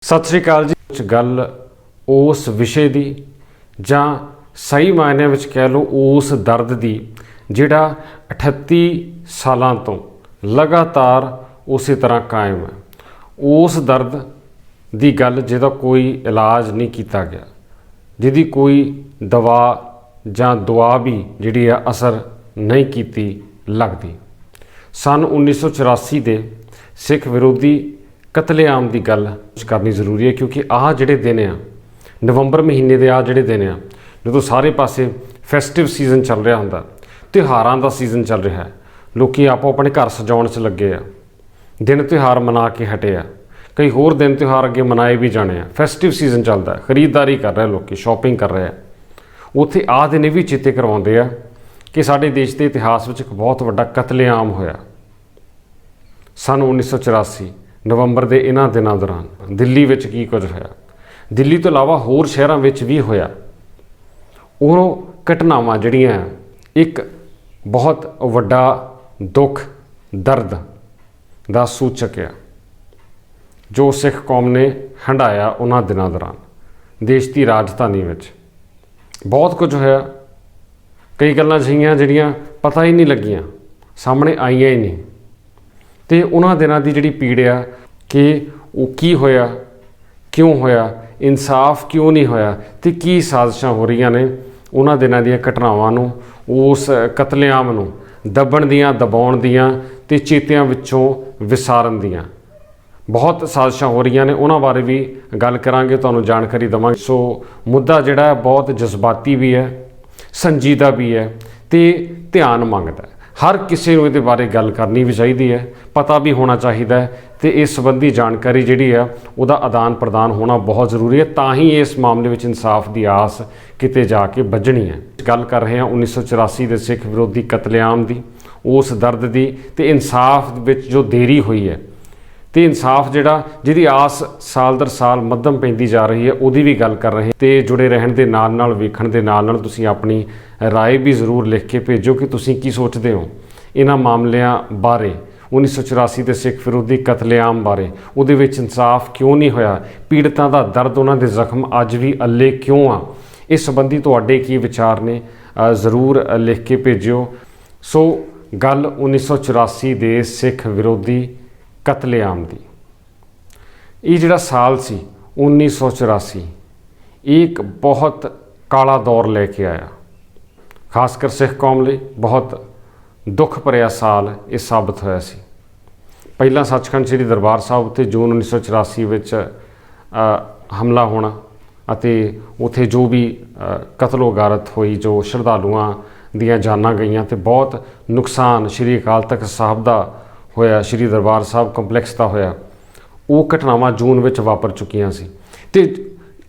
सत श्री अकाल जी। कुछ गल उस विषय की जां सही मायने विच कह लो उस दर्द की जिहड़ा 38 सालों तो लगातार उस तरह कायम है। उस दर्द की गल जिहदा कोई इलाज नहीं किया गया, जिहदी कोई दवा जां दुआ भी जिहड़ी है असर नहीं की लगती। सन 1984 के सिख विरोधी कतलेआम की गल करनी जरूरी है, क्योंकि आह जिहड़े दिन आ नवंबर महीने के आह जिहड़े दिन आ जो सारे पासे फैसटिव सीजन चल रहा होंदा, त्यौहारां दा सीजन चल रहा है, लोग आपो अपने घर सजाउण च लगे आ, दिन त्यौहार मना के हटे आ, कई होर दिन त्यौहार अगे मनाए भी जाने आ, फैसटिव सीजन चलता है, खरीददारी कर रहे लोग, शॉपिंग कर रहे हैं। उत्थे आह दिन भी चेते करवाउंदे आ कि साडे देश के इतिहास में एक बहुत वड्डा कतलेआम होया सन 1984 नवंबर के इन्हां दिनों दौरान। दिल्ली में की कुछ होया, दिल्ली तो इलावा होर शहरों में भी होया। वो घटनावां जिहड़ियां एक बहुत वड्डा दुख दर्द का सूचक है जो सिख कौम ने हंडाया उन्हां दिनों दौरान। देश की राजधानी में बहुत कुछ होया, कई गल्लां अजिहियां जिहड़ियां पता ही नहीं लगियां, सामने आईयां ही नहीं। तो उन्हां दिनां दी जिहड़ी पीड़ आ कि वो की होया, क्यों होया, इंसाफ क्यों नहीं होया, तो की साजिशां हो रही ने उन्हां दिनां दीयां घटनावां नूं, उस कतलेआम नूं दबण दियां, दबाउण दियां ते चेतियां विचों विसारन दियां बहुत साजिशां हो रही ने। उन्हां बारे भी गल करांगे, तुहानूं जानकारी देवांगे। सो मुद्दा जिहड़ा है बहुत जज्बाती भी है, संजीदा भी है, तो ध्यान मंगदा है। हर किसी को ये बारे गल करनी भी चाहिए है, पता भी होना चाहिए है, तो इस संबंधी जानकारी जिहड़ी है उहदा आदान प्रदान होना बहुत जरूरी है, तां ही इस मामले में इंसाफ की आस किते जाके बजनी है। गल कर रहे हैं 1984 के सिख विरोधी कतलेआम की, उस दर्द की, तो इंसाफ विच जो देरी हुई है, तो इंसाफ जिहड़ा जिहदी आस साल दर साल मध्यम पैंदी जा रही है, उहदी भी गल कर रहे हैं। तो जुड़े रहन दे नाल नाल वेखण दे नाल नाल तुसीं अपनी राय भी जरूर लिख के भेजो कि तुसीं की सोचते हो इन्हां मामलिਆਂ बारे, 1984 के सिख विरोधी कतलेआम बारे, उहदे विच इंसाफ क्यों नहीं होया, पीड़ितां दा दर्द, उन्हां दे जख्म अज भी अल्ले क्यों आ। इस संबंधी तुहाडे की विचार ने जरूर लिख के भेजियो। सो गल 1984 के सिख विरोधी कतलेआम की, ये जिहड़ा साल सी 1984 एक बहुत काला दौर लेके आया, खासकर सिख कौम लिए बहुत दुख भरिया साल ये साबित होया सी। पहला सचखंड श्री दरबार साहब उत्ते जून 1984 विच हमला होना अते उत्थे जो भी कतलो गारत हुई, जो श्रद्धालुआं दियां जानां गईयां, ते बहुत नुकसान श्री अकाल तख्त साहब का होया, श्री दरबार साहब कंपलैक्स का होया। वो घटनावां जून विच वापर चुकियां सी। ते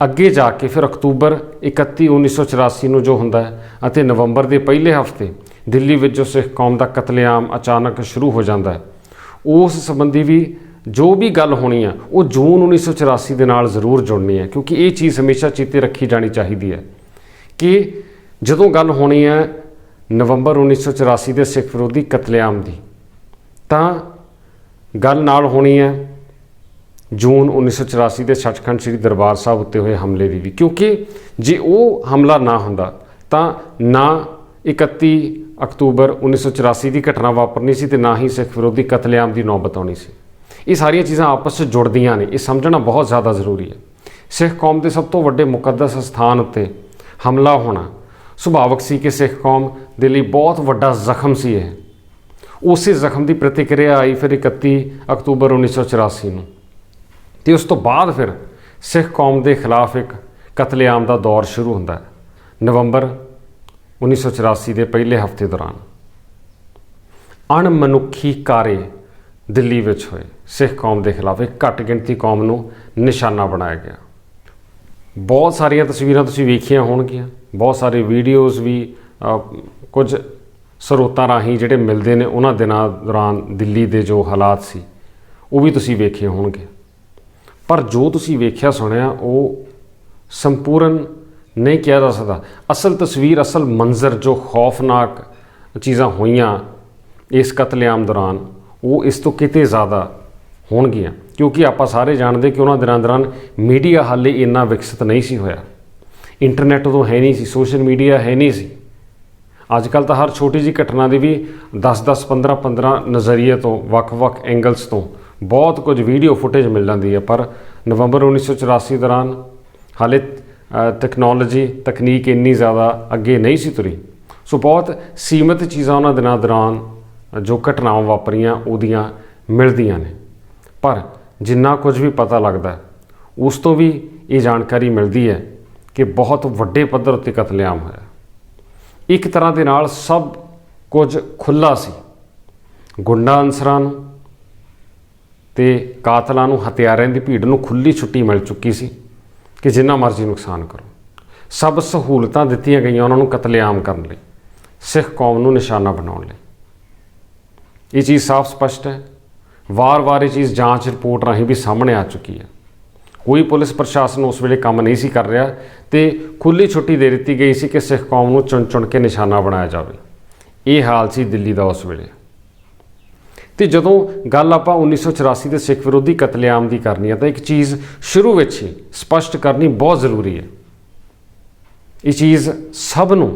अगे जाके फिर अक्तूबर 31 1984 नूं जो हुंदा है अते नवंबर के पहले हफ्ते दिल्ली विच जो सिख कौम का कतलेआम अचानक शुरू हो जाता है, उस संबंधी भी जो भी गल होनी है वो जून 1984 के नाल जरूर जुड़नी है, क्योंकि ये चीज़ हमेशा चेते रखी जानी चाहिए है कि जदों गल होनी है नवंबर 1984 के सिख विरोधी कतलेआम की, तां गल नाल होनी है जून 1984 के सचखंड श्री दरबार साहब उत्ते हुए हमले की भी, क्योंकि जे वो हमला ना हुंदा तां ना 31 अक्तूबर 1984 की घटना वापरनी सी, ते ना ही सिख विरोधी कतलेआम की नौबत आउणी सी। ये सारियां चीज़ां आपस में जुड़दियां ने, ये समझना बहुत ज़्यादा जरूरी है। सिख कौम के सब तो वड्डे मुकद्दस स्थान उत्ते हमला होना सुभावक सी कि सिख कौम दे लई बहुत वड्डा जख्म सी। यह उस जख्म की प्रतिक्रिया आई फिर 31 अक्तूबर 1984 नूं, ते उस तो बाद फिर सिख कौम के खिलाफ एक कतलेआम का दौर शुरू होता है। नवंबर 1984 के पहले हफ्ते दौरान अणमनुखी कारे दिल्ली विच होए, सिख कौम के खिलाफ एक घट गिणती कौम नूं निशाना बनाया गया। बहुत सारिया तस्वीरां तुसीं वेखियां होणगियां, बहुत सारे वीडियोज़ भी कुछ स्रोतां राहीं जिहड़े मिलते हैं उन्हां दिनां दौरान दिल्ली के जो हालात सी वो भी तुसीं वेखे होणगे, पर जो तुसीं वेख्या सुनिया वो संपूर्ण नहीं कहा जा सकता। असल तस्वीर, असल मंजर जो खौफनाक चीज़ां होईयां इस कतलेआम दौरान वो इस तो किते ज़्यादा होणगियां, क्योंकि आप सारे जानते कि उन्होंने दिनां दौरान मीडिया हाले इन्ना विकसित नहीं सी होया, इंटरनैट उदों है नहीं सी, सोशल मीडिया है नहीं सी। अजकल तो हर छोटी जी घटना की भी 10-10, 15-15 नज़रिए तो वक्-वक् एंगल्स तो बहुत कुछ वीडियो फुटेज मिल जाती है। पर नवंबर 1984 दौरान हाले टैक्नोलॉजी तकनीक इन्नी ज़्यादा अगे नहीं सी तुरी, सो बहुत सीमित चीज़ां उन्हां दिनां दौरान जो घटनावां वापरियां उहदियां मिलदियां ने। पर जिन्ना कुछ भी पता लगता उस तो भी ये जानकारी मिलती है कि बहुत वड्डे पद्धर उत्ते कतलेआम होया। एक तरह के नाल सब कुछ खुला सी, गुंडा अंसरां नूं ते कातलां नूं हथियारां दी भीड़ नूं खुली छुट्टी मिल चुकी सी कि जिन्ना मर्जी नुकसान करो। सब सहूलतां दित्तियां गईयां उन्हां नूं कतलेआम करन लई, सिख कौम नूं निशाना बनाउण लई। ये चीज़ साफ स्पष्ट है, वार वार ये चीज़ जांच रिपोर्ट राहीं भी सामने आ चुकी है। कोई पुलिस प्रशासन उस वेले काम नहीं सी कर रहा तो खुली छुट्टी दे दी गई सी कि सिख कौम नूं चुन चुन के निशाना बनाया जाए। ये हाल सी दिल्ली का उस वेले। तो जदों गल आपां 1984 के सिख विरोधी कतलेआम की करनी है तो एक चीज़ शुरू में ही स्पष्ट करनी बहुत ज़रूरी है। ये चीज़ सब नूं,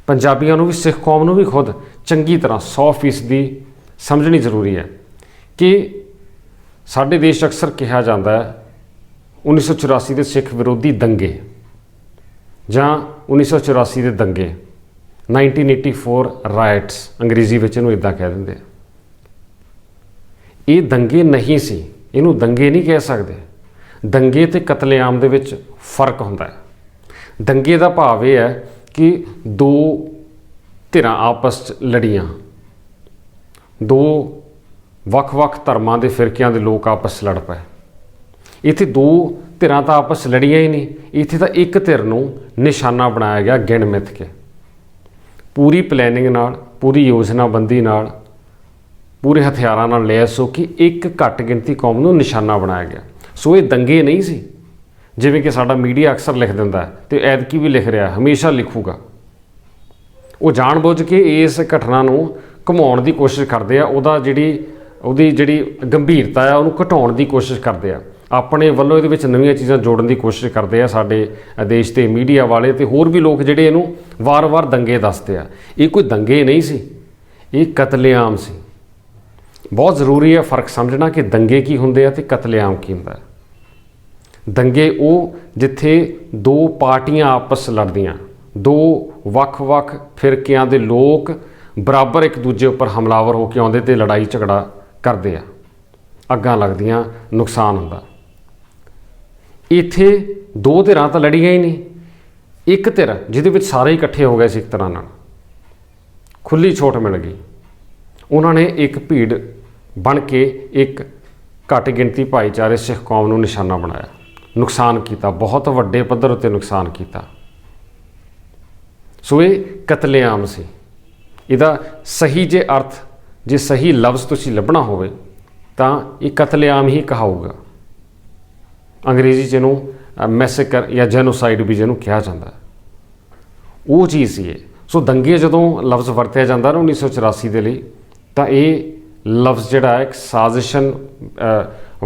पंजाबियों नूं भी, सिख कौम नूं भी खुद चंगी तरह 100% समझनी जरूरी है कि साडे देश अक्सर कहा जाता है 1984 के सिख विरोधी दंगे जां 1984 के दंगे 1984 राइट्स अंग्रेजी में इन्हूं इदां कह देंगे। ये दंगे नहीं सी, इनू दंगे नहीं कह सकते। दंगे ते कतलेआम दे विच फर्क हुंदा है। दंगे का भाव यह है कि दो धिरां आपस च लड़ियां, दो वक्-वक् धर्मां दे फिरकियां दे लोग आपस लड़ पे। इत्थे दो धिरां तां आपस लड़ियां ही नहीं, इत्थे तां एक धिर नूं निशाना बनाया गया गिण मिथ के, पूरी प्लैनिंग नाल, पूरी योजनाबंदी नाल, पूरे हथियारां नाल लैस हो कि एक घट गिणती कौम नूं निशाना बनाया गया। सो ये दंगे नहीं सी जिवें कि साडा मीडिया अक्सर लिख दिंदा है ते ऐतकी भी लिख रहा, हमेशा लिखूगा। वो जान-बुझ के इस घटना नूं घुमाउण दी कोशिश करदे आ, ਉਹਦੀ ਜਿਹੜੀ गंभीरता है ਉਹਨੂੰ घटाउण दी कोशिश करते हैं, अपने ਵੱਲੋਂ ਇਹਦੇ ਵਿੱਚ ਨਵੀਆਂ ਚੀਜ਼ਾਂ ਜੋੜਨ ਦੀ ਕੋਸ਼ਿਸ਼ ਕਰਦੇ ਆ ਸਾਡੇ ਦੇਸ਼ ਦੇ ਮੀਡੀਆ ਵਾਲੇ ਤੇ ਹੋਰ ਵੀ ਲੋਕ ਜਿਹੜੇ ਇਹਨੂੰ ਵਾਰ-ਵਾਰ ਦੰਗੇ ਦੱਸਦੇ ਆ। ਇਹ ਕੋਈ ਦੰਗੇ ਨਹੀਂ ਸੀ, ਇਹ ਕਤਲੇਆਮ ਸੀ। ਬਹੁਤ ਜ਼ਰੂਰੀ ਹੈ ਫਰਕ ਸਮਝਣਾ ਕਿ ਦੰਗੇ ਕੀ ਹੁੰਦੇ ਆ ਤੇ ਕਤਲੇਆਮ ਕੀ ਹੁੰਦਾ ਹੈ। ਦੰਗੇ ਉਹ ਜਿੱਥੇ ਦੋ ਪਾਰਟੀਆਂ ਆਪਸ ਲੜਦੀਆਂ, ਦੋ ਵੱਖ-ਵੱਖ ਫਿਰਕਿਆਂ ਦੇ ਲੋਕ बराबर एक दूजे उपर हमलावर होकर आउंदे ते लड़ाई झगड़ा करते हैं, अग्गां लगदियां, नुकसान हुंदा। इत्थे दो धिरां तां लड़ियां ही नहीं, एक धिर जिहदे विच सारे इकट्ठे हो गए सी, एक तरह नाल खुली छूट मिल गई। उन्होंने एक भीड़ बन के एक घट गिणती भाईचारे सिख कौम नूं निशाना बनाया, नुकसान किया, बहुत वड्डे पद्धर उत्ते नुकसान किया। सो ये कतलेआम सी। ਇਹਦਾ सही जे अर्थ, जे सही लफ्ज़ तुसीं ਲੱਭਣਾ ਹੋਵੇ ਤਾਂ ਇਹ कतलेआम ही कहाऊगा। अंग्रेजी च ਇਹਨੂੰ मैसेकर या जेनोसाइड भी ਜਿਹਨੂੰ ਕਿਹਾ ਜਾਂਦਾ, ਉਹ ਚੀਜ਼ ਸੀ ਇਹ। सो दंगे ਜਦੋਂ लफ्ज़ ਵਰਤਿਆ ਜਾਂਦਾ ਨਾ 1984 ਦੇ ਲਈ ਤਾਂ ਇਹ लफ्ज़ ਜਿਹੜਾ ਇੱਕ ਸਾਜ਼ਿਸ਼ਨ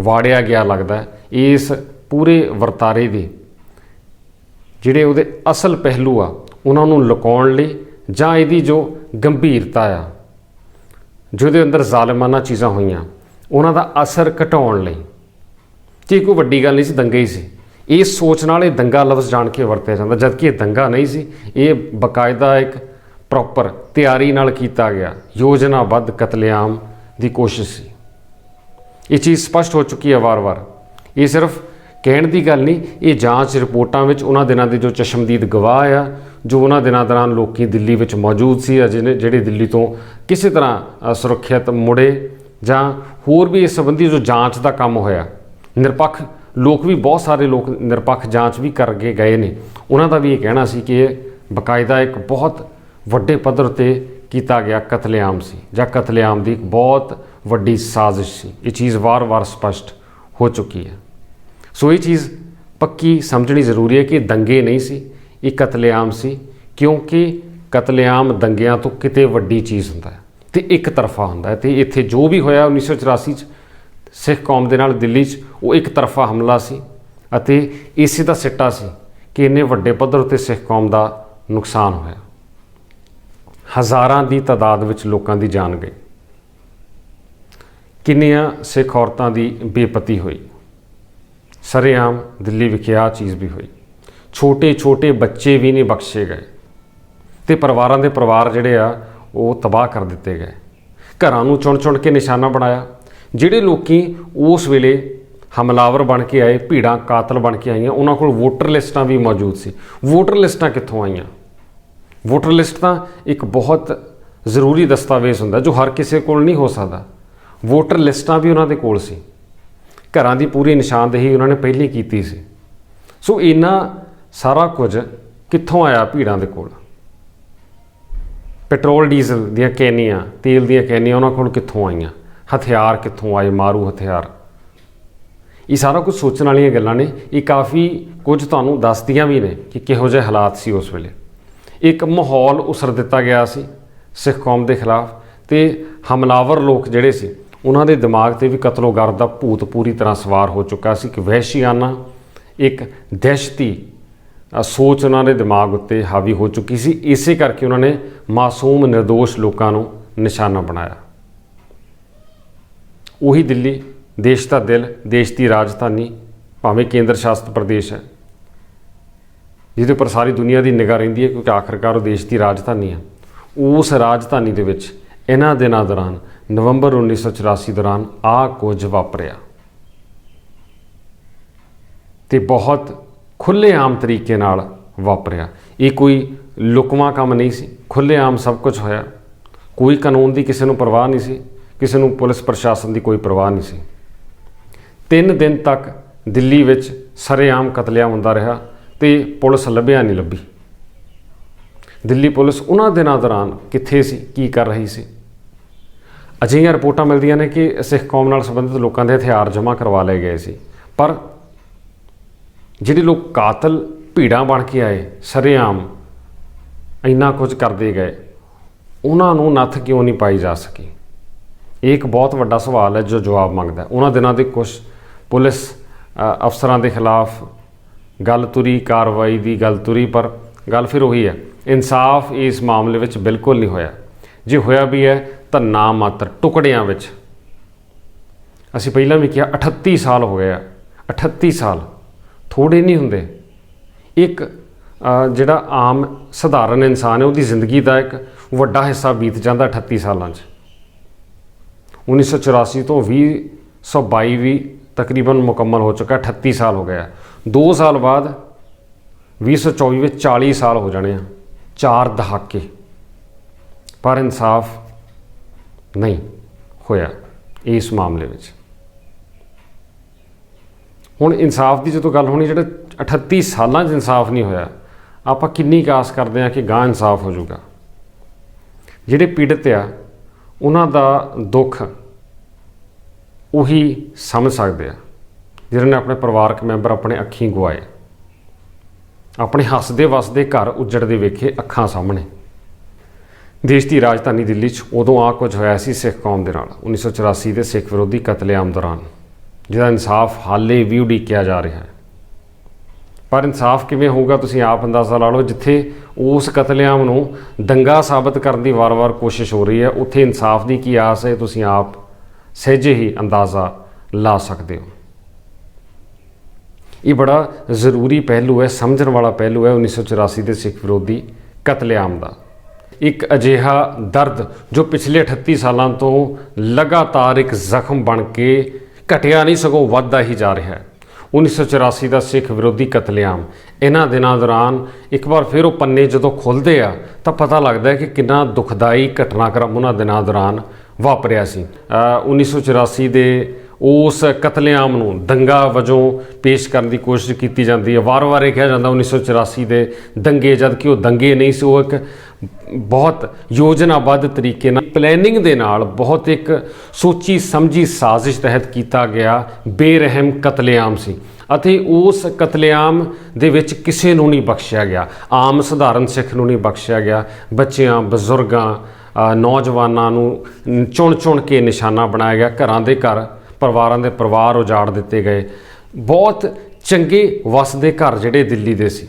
ਵਾੜਿਆ ਗਿਆ ਲੱਗਦਾ ਹੈ। ਇਸ ਪੂਰੇ ਵਰਤਾਰੇ ਦੇ ਜਿਹੜੇ ਉਹਦੇ ਅਸਲ ਪਹਿਲੂ ਆ ਉਹਨਾਂ ਨੂੰ ਲੁਕਾਉਣ ਲਈ ਜਾਂ ਇਹਦੀ ਜੋ गंभीरता आ, जो अंदर ਜ਼ਾਲਮਾਨਾ चीज़ां होईयां उन्हां दा असर घटाउण लई, कि कोई वड्डी गल नहीं सी, दंगे ही सी। इस सोच नाल ये दंगा लफ्ज़ जान के वरतिया जांदा, जबकि ये दंगा नहीं सी, ये बाकायदा एक प्रॉपर तैयारी नाल कीता गया योजनाबद्ध कतलेआम की कोशिश सी। ये चीज़ स्पष्ट हो चुकी है वार वार। ये सिर्फ कहण दी गल नहीं, ये जांच रिपोर्टां विच उन्हां दिनां दे जो चशमदीद गवाह आ, जो उन्हां दिनां दौरान लोग दिल्ली विच मौजूद सी, ਜਿਹੜੇ दिल्ली तो किसी तरह सुरक्षित मुड़े जां होर भी इस संबंधी जो जांच का काम होया, निरपक्ष लोग भी बहुत सारे लोग निरपक्ष जांच भी करके गए ने, उन्हां दा भी ये कहना सी कि बाकायदा एक बहुत वड्डे पद्धर ते कीता गया कतलेआम सी जां कतलेआम दी एक बहुत वड्डी साजिश सी। ये चीज़ वार वार स्पष्ट हो चुकी है। सो ये चीज़ पक्की समझनी ज़रूरी है कि दंगे नहीं सी, ये कतलेआम सी, क्योंकि कतलेआम दंगियां तो किते वड्डी चीज़ हुंदा है ते एक तरफा हुंदा है। ते इत्थे जो भी होया 1984 ਸਿੱਖ ਕੌਮ ਦੇ ਨਾਲ ਦਿੱਲੀ 'ਚ ਉਹ ਇੱਕ ਤਰਫਾ ਹਮਲਾ ਸੀ ਅਤੇ ਇਸੇ ਦਾ ਸਿੱਟਾ ਸੀ ਕਿ ਇੰਨੇ ਵੱਡੇ ਪੱਧਰ ਉੱਤੇ ਸਿੱਖ ਕੌਮ ਦਾ ਨੁਕਸਾਨ ਹੋਇਆ। ਹਜ਼ਾਰਾਂ ਦੀ ਤਾਦਾਦ ਵਿੱਚ ਲੋਕਾਂ ਦੀ ਜਾਨ ਗਈ, ਕਿੰਨੀਆਂ ਸਿੱਖ ਔਰਤਾਂ ਦੀ ਬੇਪਤੀ ਹੋਈ। ਸਰੇਆਮ ਦਿੱਲੀ ਵਿਖੇ ਆਹ ਚੀਜ਼ ਵੀ ਹੋਈ। ਛੋਟੇ ਛੋਟੇ ਬੱਚੇ ਵੀ ਨਹੀਂ ਬਖਸ਼ੇ ਗਏ ਅਤੇ ਪਰਿਵਾਰਾਂ ਦੇ ਪਰਿਵਾਰ ਜਿਹੜੇ ਆ ਉਹ ਤਬਾਹ ਕਰ ਦਿੱਤੇ ਗਏ। ਘਰਾਂ ਨੂੰ ਚੁਣ ਚੁਣ ਕੇ ਨਿਸ਼ਾਨਾ ਬਣਾਇਆ। ਜਿਹੜੇ ਲੋਕੀ ਉਸ ਵੇਲੇ ਹਮਲਾਵਰ ਬਣ ਕੇ ਆਏ, ਭੀੜਾਂ ਕਾਤਲ ਬਣ ਕੇ ਆਈਆਂ, ਉਹਨਾਂ ਕੋਲ ਵੋਟਰ ਲਿਸਟਾਂ ਵੀ ਮੌਜੂਦ ਸੀ। ਵੋਟਰ ਲਿਸਟਾਂ ਕਿੱਥੋਂ ਆਈਆਂ? ਵੋਟਰ ਲਿਸਟ ਤਾਂ ਇੱਕ ਬਹੁਤ ਜ਼ਰੂਰੀ ਦਸਤਾਵੇਜ਼ ਹੁੰਦਾ ਜੋ ਹਰ ਕਿਸੇ ਕੋਲ ਨਹੀਂ ਹੋ ਸਕਦਾ। ਵੋਟਰ ਲਿਸਟਾਂ ਵੀ ਉਹਨਾਂ ਦੇ ਕੋਲ ਸੀ। ਘਰਾਂ ਦੀ ਪੂਰੀ ਨਿਸ਼ਾਨਦੇਹੀ ਉਹਨਾਂ ਨੇ ਪਹਿਲਾਂ ਕੀਤੀ ਸੀ। ਸੋ ਇਹਨਾਂ ਸਾਰਾ ਕੁਝ ਕਿੱਥੋਂ ਆਇਆ? ਭੀੜਾਂ ਦੇ ਕੋਲ। ਪੈਟਰੋਲ ਡੀਜ਼ਲ ਦੀਆਂ ਕੈਨੀਆਂ, ਤੇਲ ਦੀਆਂ ਕੈਨੀਆਂ ਉਹਨਾਂ ਕੋਲ ਕਿੱਥੋਂ ਆਈਆਂ? ਹਥਿਆਰ ਕਿੱਥੋਂ ਆਏ? ਮਾਰੂ ਹਥਿਆਰ। ਇਹ ਸਾਰਾ ਕੁਝ ਸੋਚਣ ਵਾਲੀਆਂ ਗੱਲਾਂ ਨੇ। ਇਹ ਕਾਫੀ ਕੁਝ ਤੁਹਾਨੂੰ ਦੱਸਦੀਆਂ ਵੀ ਨੇ ਕਿ ਕਿਹੋ ਜਿਹੇ ਹਾਲਾਤ ਸੀ ਉਸ ਵੇਲੇ। ਇੱਕ ਮਾਹੌਲ ਉਸਰ ਦਿੱਤਾ ਗਿਆ ਸੀ ਸਿੱਖ ਕੌਮ ਦੇ ਖਿਲਾਫ, ਅਤੇ ਹਮਲਾਵਰ ਲੋਕ ਜਿਹੜੇ ਸੀ ਉਹਨਾਂ ਦੇ ਦਿਮਾਗ 'ਤੇ ਵੀ ਕਤਲੋਗਰਦ ਦਾ ਭੂਤ ਪੂਰੀ ਤਰ੍ਹਾਂ ਸਵਾਰ ਹੋ ਚੁੱਕਾ ਸੀ। ਕਿ ਵਹਿਸ਼ੀਆਨਾ ਇੱਕ ਦਹਿਸ਼ਤੀ ਸੋਚ ਉਹਨਾਂ ਦੇ ਦਿਮਾਗ ਉੱਤੇ ਹਾਵੀ ਹੋ ਚੁੱਕੀ ਸੀ। ਇਸੇ ਕਰਕੇ ਉਹਨਾਂ ਨੇ ਮਾਸੂਮ ਨਿਰਦੋਸ਼ ਲੋਕਾਂ ਨੂੰ ਨਿਸ਼ਾਨਾ ਬਣਾਇਆ। ਉਹੀ ਦਿੱਲੀ, ਦੇਸ਼ ਦਾ ਦਿਲ, ਦੇਸ਼ ਦੀ ਰਾਜਧਾਨੀ, ਭਾਵੇਂ ਕੇਂਦਰ ਸ਼ਾਸਿਤ ਪ੍ਰਦੇਸ਼ ਹੈ, ਜਿਹਦੇ ਉੱਪਰ ਸਾਰੀ ਦੁਨੀਆ ਦੀ ਨਿਗਾਹ ਰਹਿੰਦੀ ਹੈ ਕਿਉਂਕਿ ਆਖਰਕਾਰ ਉਹ ਦੇਸ਼ ਦੀ ਰਾਜਧਾਨੀ ਹੈ। ਉਸ ਰਾਜਧਾਨੀ ਦੇ ਵਿੱਚ ਇਹਨਾਂ ਦਿਨਾਂ ਦੌਰਾਨ, ਨਵੰਬਰ 1984 ਦੌਰਾਨ ਆਹ ਕੁਝ ਵਾਪਰਿਆ ਅਤੇ ਬਹੁਤ ਖੁੱਲ੍ਹੇਆਮ ਤਰੀਕੇ ਨਾਲ ਵਾਪਰਿਆ। ਇਹ ਕੋਈ ਲੁਕਵਾਂ ਕੰਮ ਨਹੀਂ ਸੀ, ਖੁੱਲ੍ਹੇਆਮ ਸਭ ਕੁਝ ਹੋਇਆ। ਕੋਈ ਕਾਨੂੰਨ ਦੀ ਕਿਸੇ ਨੂੰ ਪਰਵਾਹ ਨਹੀਂ ਸੀ, ਕਿਸੇ ਨੂੰ ਪੁਲਿਸ ਪ੍ਰਸ਼ਾਸਨ ਦੀ ਕੋਈ ਪਰਵਾਹ ਨਹੀਂ ਸੀ। 3 ਦਿਨ ਤੱਕ ਦਿੱਲੀ ਵਿੱਚ ਸਰੇਆਮ ਕਤਲੇਆਮ ਹੁੰਦਾ ਰਿਹਾ ਅਤੇ ਪੁਲਿਸ ਲੱਭਿਆ ਨਹੀਂ ਲੱਭੀ। ਦਿੱਲੀ ਪੁਲਿਸ ਉਹਨਾਂ ਦਿਨਾਂ ਦੌਰਾਨ ਕਿੱਥੇ ਸੀ, ਕੀ ਕਰ ਰਹੀ ਸੀ? ਅਜਿਹੀਆਂ ਰਿਪੋਰਟਾਂ ਮਿਲਦੀਆਂ ਨੇ ਕਿ ਸਿੱਖ ਕੌਮ ਨਾਲ ਸੰਬੰਧਿਤ ਲੋਕਾਂ ਦੇ ਹਥਿਆਰ ਜਮ੍ਹਾਂ ਕਰਵਾ ਲਏ ਗਏ ਸੀ, ਪਰ ਜਿਹੜੇ ਲੋਕ ਕਾਤਲ ਭੀੜਾਂ ਬਣ ਕੇ ਆਏ, ਸਰੇਆਮ ਇੰਨਾ ਕੁਝ ਕਰਦੇ ਗਏ, ਉਹਨਾਂ ਨੂੰ ਨੱਥ ਕਿਉਂ ਨਹੀਂ ਪਾਈ ਜਾ ਸਕੀ? ਇਹ ਇੱਕ ਬਹੁਤ ਵੱਡਾ ਸਵਾਲ ਹੈ ਜੋ ਜਵਾਬ ਮੰਗਦਾ। ਉਹਨਾਂ ਦਿਨਾਂ ਦੇ ਕੁਝ ਪੁਲਿਸ ਅਫਸਰਾਂ ਦੇ ਖਿਲਾਫ ਗੱਲ ਤੁਰੀ, ਕਾਰਵਾਈ ਦੀ ਗੱਲ ਤੁਰੀ, ਪਰ ਗੱਲ ਫਿਰ ਉਹੀ ਹੈ, ਇਨਸਾਫ ਇਸ ਮਾਮਲੇ ਵਿੱਚ ਬਿਲਕੁਲ ਨਹੀਂ ਹੋਇਆ। ਜੇ ਹੋਇਆ ਵੀ ਹੈ ਤਾਂ ਨਾ ਮਾਤਰ ਟੁਕੜਿਆਂ ਵਿੱਚ। ਅਸੀਂ ਪਹਿਲਾਂ ਵੀ ਕਿਹਾ 38 ਸਾਲ ਹੋ ਗਏ ਆ। 38 ਸਾਲ ਥੋੜ੍ਹੇ ਨਹੀਂ ਹੁੰਦੇ। ਇੱਕ ਜਿਹੜਾ ਆਮ ਸਧਾਰਨ ਇਨਸਾਨ ਹੈ ਉਹਦੀ ਜ਼ਿੰਦਗੀ ਦਾ ਇੱਕ ਵੱਡਾ ਹਿੱਸਾ ਬੀਤ ਜਾਂਦਾ 38 ਸਾਲਾਂ 'ਚ। 1984 ਤੋਂ 2022 ਵੀ ਤਕਰੀਬਨ ਮੁਕੰਮਲ ਹੋ ਚੁੱਕਾ। 38 ਸਾਲ ਹੋ ਗਿਆ। 2 ਸਾਲ ਬਾਅਦ 2024 ਵਿੱਚ 40 ਸਾਲ ਹੋ ਜਾਣੇ ਆ। 4 ਦਹਾਕੇ, ਪਰ ਇਨਸਾਫ ਨਹੀਂ ਹੋਇਆ ਇਸ ਮਾਮਲੇ ਵਿੱਚ। ਹੁਣ ਇਨਸਾਫ ਦੀ ਜਦੋਂ ਗੱਲ ਹੋਣੀ, ਜਿਹੜੇ 38 ਸਾਲਾਂ 'ਚ ਇਨਸਾਫ ਨਹੀਂ ਹੋਇਆ, ਆਪਾਂ ਕਿੰਨੀ ਕੁ ਆਸ ਕਰਦੇ ਹਾਂ ਕਿ ਗਾਂ ਇਨਸਾਫ ਹੋ ਜਾਊਗਾ? ਜਿਹੜੇ ਪੀੜਤ ਆ ਉਹਨਾਂ ਦਾ ਦੁੱਖ ਉਹੀ ਸਮਝ ਸਕਦੇ ਆ ਜਿਹਨਾਂ ਨੇ ਆਪਣੇ ਪਰਿਵਾਰਕ ਮੈਂਬਰ ਆਪਣੇ ਅੱਖੀਂ ਗਵਾਏ, ਆਪਣੇ ਹੱਸਦੇ ਵਸਦੇ ਘਰ ਉੱਜੜਦੇ ਵੇਖੇ ਅੱਖਾਂ ਸਾਹਮਣੇ। ਦੇਸ਼ ਦੀ ਰਾਜਧਾਨੀ ਦਿੱਲੀ 'ਚ ਉਦੋਂ ਆ ਕੁਝ ਹੋਇਆ ਸੀ ਸਿੱਖ ਕੌਮ ਦੇ ਨਾਲ 1984 ਦੇ ਸਿੱਖ ਵਿਰੋਧੀ ਕਤਲੇਆਮ ਦੌਰਾਨ, ਜਿਹਦਾ ਇਨਸਾਫ ਹਾਲੇ ਵੀ ਉਡੀਕਿਆ ਜਾ ਰਿਹਾ ਹੈ। ਪਰ ਇਨਸਾਫ ਕਿਵੇਂ ਹੋਊਗਾ ਤੁਸੀਂ ਆਪ ਅੰਦਾਜ਼ਾ ਲਾ ਲਓ। ਜਿੱਥੇ ਉਸ ਕਤਲੇਆਮ ਨੂੰ ਦੰਗਾ ਸਾਬਤ ਕਰਨ ਦੀ ਵਾਰ-ਵਾਰ ਕੋਸ਼ਿਸ਼ ਹੋ ਰਹੀ ਹੈ, ਉੱਥੇ ਇਨਸਾਫ ਦੀ ਕੀ ਆਸ ਹੈ ਤੁਸੀਂ ਆਪ ਸਹਿਜੇ ਹੀ ਅੰਦਾਜ਼ਾ ਲਾ ਸਕਦੇ ਹੋ। ਇਹ ਬੜਾ ਜ਼ਰੂਰੀ ਪਹਿਲੂ ਹੈ, ਸਮਝਣ ਵਾਲਾ ਪਹਿਲੂ ਹੈ 1984 ਦੇ ਸਿੱਖ ਵਿਰੋਧੀ ਕਤਲੇਆਮ ਦਾ। ਇੱਕ ਅਜਿਹਾ ਦਰਦ ਜੋ ਪਿਛਲੇ 38 ਸਾਲਾਂ ਤੋਂ ਲਗਾਤਾਰ ਇੱਕ ਜ਼ਖਮ ਬਣ ਕੇ ਘਟਿਆ ਨਹੀਂ ਸਗੋਂ ਵੱਧਦਾ ਹੀ ਜਾ ਰਿਹਾ ਹੈ। 1984 ਦਾ ਸਿੱਖ ਵਿਰੋਧੀ ਕਤਲੇਆਮ, ਇਹਨਾਂ ਦਿਨਾਂ ਦੌਰਾਨ ਇੱਕ ਵਾਰ ਫਿਰ ਉਹ ਪੰਨੇ ਜਦੋਂ ਖੁੱਲ੍ਹਦੇ ਆ ਤਾਂ ਪਤਾ ਲੱਗਦਾ ਹੈ ਕਿ ਕਿੰਨਾ ਦੁਖਦਾਈ ਘਟਨਾਕ੍ਰਮ ਉਹਨਾਂ ਦਿਨਾਂ ਦੌਰਾਨ ਵਾਪਰਿਆ ਸੀ। 1984 ਦੇ ਉਸ ਕਤਲੇਆਮ ਨੂੰ ਦੰਗਾ ਵਜੋਂ ਪੇਸ਼ ਕਰਨ ਦੀ ਕੋਸ਼ਿਸ਼ ਕੀਤੀ ਜਾਂਦੀ ਹੈ। ਵਾਰ-ਵਾਰ ਇਹ ਕਿਹਾ ਜਾਂਦਾ 1984 ਦੇ ਦੰਗੇ, ਜਦ ਕਿ ਉਹ ਦੰਗੇ ਨਹੀਂ ਸੀ, ਉਹ ਇੱਕ ਬਹੁਤ ਯੋਜਨਾਬੱਧ ਤਰੀਕੇ ਨਾਲ, ਪਲੈਨਿੰਗ ਦੇ ਨਾਲ, ਬਹੁਤ ਇੱਕ ਸੋਚੀ ਸਮਝੀ ਸਾਜ਼ਿਸ਼ ਤਹਿਤ ਕੀਤਾ ਗਿਆ ਬੇਰਹਿਮ ਕਤਲੇਆਮ ਸੀ। ਅਤੇ ਉਸ ਕਤਲੇਆਮ ਦੇ ਵਿੱਚ ਕਿਸੇ ਨੂੰ ਨਹੀਂ ਬਖਸ਼ਿਆ ਗਿਆ, ਆਮ ਸਧਾਰਨ ਸਿੱਖ ਨੂੰ ਨਹੀਂ ਬਖਸ਼ਿਆ ਗਿਆ। ਬੱਚਿਆਂ, ਬਜ਼ੁਰਗਾਂ, ਨੌਜਵਾਨਾਂ ਨੂੰ ਚੁਣ ਚੁਣ ਕੇ ਨਿਸ਼ਾਨਾ ਬਣਾਇਆ ਗਿਆ। ਘਰਾਂ ਦੇ ਘਰ ਪਰਿਵਾਰਾਂ ਦੇ ਪਰਿਵਾਰ ਉਜਾੜ ਦਿੱਤੇ ਗਏ। ਬਹੁਤ ਚੰਗੇ ਵਸਦੇ ਘਰ ਜਿਹੜੇ ਦਿੱਲੀ ਦੇ ਸੀ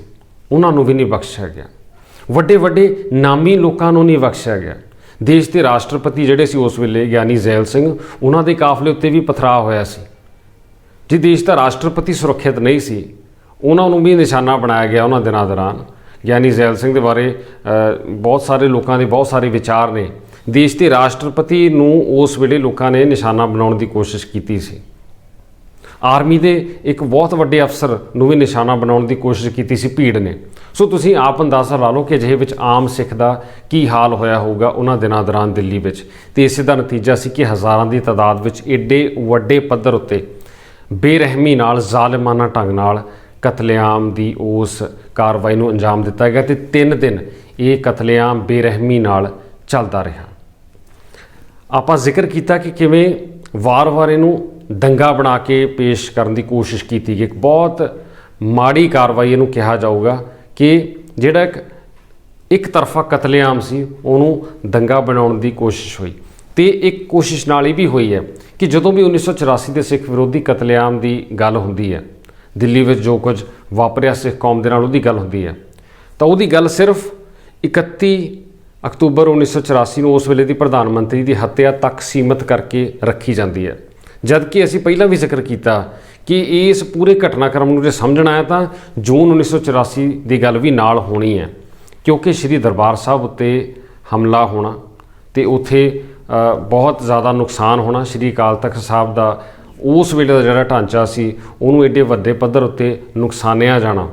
ਉਹਨਾਂ ਨੂੰ ਵੀ ਨਹੀਂ ਬਖਸ਼ਿਆ ਗਿਆ। ਵੱਡੇ ਵੱਡੇ ਨਾਮੀ ਲੋਕਾਂ ਨੂੰ ਨਹੀਂ ਬਖਸ਼ਿਆ ਗਿਆ। ਦੇਸ਼ ਦੇ ਰਾਸ਼ਟਰਪਤੀ ਜਿਹੜੇ ਸੀ ਉਸ ਵੇਲੇ ਗਿਆਨੀ ਜ਼ੈਲ ਸਿੰਘ, ਉਹਨਾਂ ਦੇ ਕਾਫਲੇ ਉੱਤੇ ਵੀ ਪਥਰਾਅ ਹੋਇਆ ਸੀ। ਜੇ ਦੇਸ਼ ਦਾ ਰਾਸ਼ਟਰਪਤੀ ਸੁਰੱਖਿਅਤ ਨਹੀਂ ਸੀ, ਉਹਨਾਂ ਨੂੰ ਵੀ ਨਿਸ਼ਾਨਾ ਬਣਾਇਆ ਗਿਆ ਉਹਨਾਂ ਦਿਨਾਂ ਦੌਰਾਨ। ਗਿਆਨੀ ਜ਼ੈਲ ਸਿੰਘ ਦੇ ਬਾਰੇ ਬਹੁਤ ਸਾਰੇ ਲੋਕਾਂ ਦੇ ਬਹੁਤ ਸਾਰੇ ਵਿਚਾਰ ਨੇ। ਦੇਸ਼ ਦੇ ਰਾਸ਼ਟਰਪਤੀ ਨੂੰ ਉਸ ਵੇਲੇ ਲੋਕਾਂ ਨੇ ਨਿਸ਼ਾਨਾ ਬਣਾਉਣ ਦੀ ਕੋਸ਼ਿਸ਼ ਕੀਤੀ ਸੀ। ਆਰਮੀ ਦੇ ਇੱਕ ਬਹੁਤ ਵੱਡੇ ਅਫਸਰ ਨੂੰ ਵੀ ਨਿਸ਼ਾਨਾ ਬਣਾਉਣ ਦੀ ਕੋਸ਼ਿਸ਼ ਕੀਤੀ ਸੀ ਭੀੜ ਨੇ। ਸੋ ਤੁਸੀਂ ਆਪ ਅੰਦਾਜ਼ਾ ਲਾ ਲਓ ਕਿ ਅਜਿਹੇ ਵਿੱਚ ਆਮ ਸਿੱਖ ਦਾ ਕੀ ਹਾਲ ਹੋਇਆ ਹੋਊਗਾ ਉਹਨਾਂ ਦਿਨਾਂ ਦੌਰਾਨ ਦਿੱਲੀ ਵਿੱਚ। ਅਤੇ ਇਸੇ ਦਾ ਨਤੀਜਾ ਸੀ ਕਿ ਹਜ਼ਾਰਾਂ ਦੀ ਤਾਦਾਦ ਵਿੱਚ ਏਡੇ ਵੱਡੇ ਪੱਧਰ ਉੱਤੇ ਬੇਰਹਿਮੀ ਨਾਲ, ਜ਼ਾਲਿਮਾਨਾ ਢੰਗ ਨਾਲ ਕਤਲੇਆਮ ਦੀ ਉਸ ਕਾਰਵਾਈ ਨੂੰ ਅੰਜਾਮ ਦਿੱਤਾ ਗਿਆ ਅਤੇ 3 ਦਿਨ ਇਹ ਕਤਲੇਆਮ ਬੇਰਹਿਮੀ ਨਾਲ ਚੱਲਦਾ ਰਿਹਾ। ਆਪਾਂ ਜ਼ਿਕਰ ਕੀਤਾ ਕਿ ਕਿਵੇਂ ਵਾਰ-ਵਾਰ ਇਹਨੂੰ ਦੰਗਾ ਬਣਾ ਕੇ ਪੇਸ਼ ਕਰਨ ਦੀ ਕੋਸ਼ਿਸ਼ ਕੀਤੀ ਗਈ। ਬਹੁਤ ਮਾੜੀ ਕਾਰਵਾਈ ਇਹਨੂੰ ਕਿਹਾ ਜਾਊਗਾ ਕਿ ਜਿਹੜਾ ਇੱਕ ਤਰਫਾ ਕਤਲੇਆਮ ਸੀ ਉਹਨੂੰ ਦੰਗਾ ਬਣਾਉਣ ਦੀ ਕੋਸ਼ਿਸ਼ ਹੋਈ। ਅਤੇ ਇੱਕ ਕੋਸ਼ਿਸ਼ ਨਾਲ ਇਹ ਵੀ ਹੋਈ ਹੈ ਕਿ ਜਦੋਂ ਵੀ 1984 ਦੇ ਸਿੱਖ ਵਿਰੋਧੀ ਕਤਲੇਆਮ ਦੀ ਗੱਲ ਹੁੰਦੀ ਹੈ, ਦਿੱਲੀ ਵਿੱਚ ਜੋ ਕੁਝ ਵਾਪਰਿਆ ਸਿੱਖ ਕੌਮ ਦੇ ਨਾਲ ਉਹਦੀ ਗੱਲ ਹੁੰਦੀ ਹੈ, ਤਾਂ ਉਹਦੀ ਗੱਲ ਸਿਰਫ 31 ਅਕਤੂਬਰ 1984 ਨੂੰ ਉਸ ਵੇਲੇ ਦੀ ਪ੍ਰਧਾਨ ਮੰਤਰੀ ਦੀ ਹੱਤਿਆ ਤੱਕ ਸੀਮਿਤ ਕਰਕੇ ਰੱਖੀ ਜਾਂਦੀ ਹੈ। ਜਦ ਕਿ ਅਸੀਂ ਪਹਿਲਾਂ ਵੀ ਜ਼ਿਕਰ ਕੀਤਾ ਕਿ ਇਸ ਪੂਰੇ ਘਟਨਾਕ੍ਰਮ ਨੂੰ ਜੇ ਸਮਝਣਾ ਹੈ ਤਾਂ ਜੂਨ 1984 ਦੀ ਗੱਲ ਵੀ ਨਾਲ ਹੋਣੀ ਹੈ, ਕਿਉਂਕਿ ਸ਼੍ਰੀ ਦਰਬਾਰ ਸਾਹਿਬ ਉੱਤੇ ਹਮਲਾ ਹੋਣਾ ਅਤੇ ਉੱਥੇ ਬਹੁਤ ਜ਼ਿਆਦਾ ਨੁਕਸਾਨ ਹੋਣਾ। ਸ਼੍ਰੀ ਅਕਾਲ ਤਖਤ ਸਾਹਿਬ ਦਾ ਉਸ ਵੇਲੇ ਦਾ ਜਿਹੜਾ ਢਾਂਚਾ ਸੀ ਉਹਨੂੰ ਏਡੇ ਵੱਡੇ ਪੱਧਰ ਉੱਤੇ ਨੁਕਸਾਨਿਆ ਜਾਣਾ,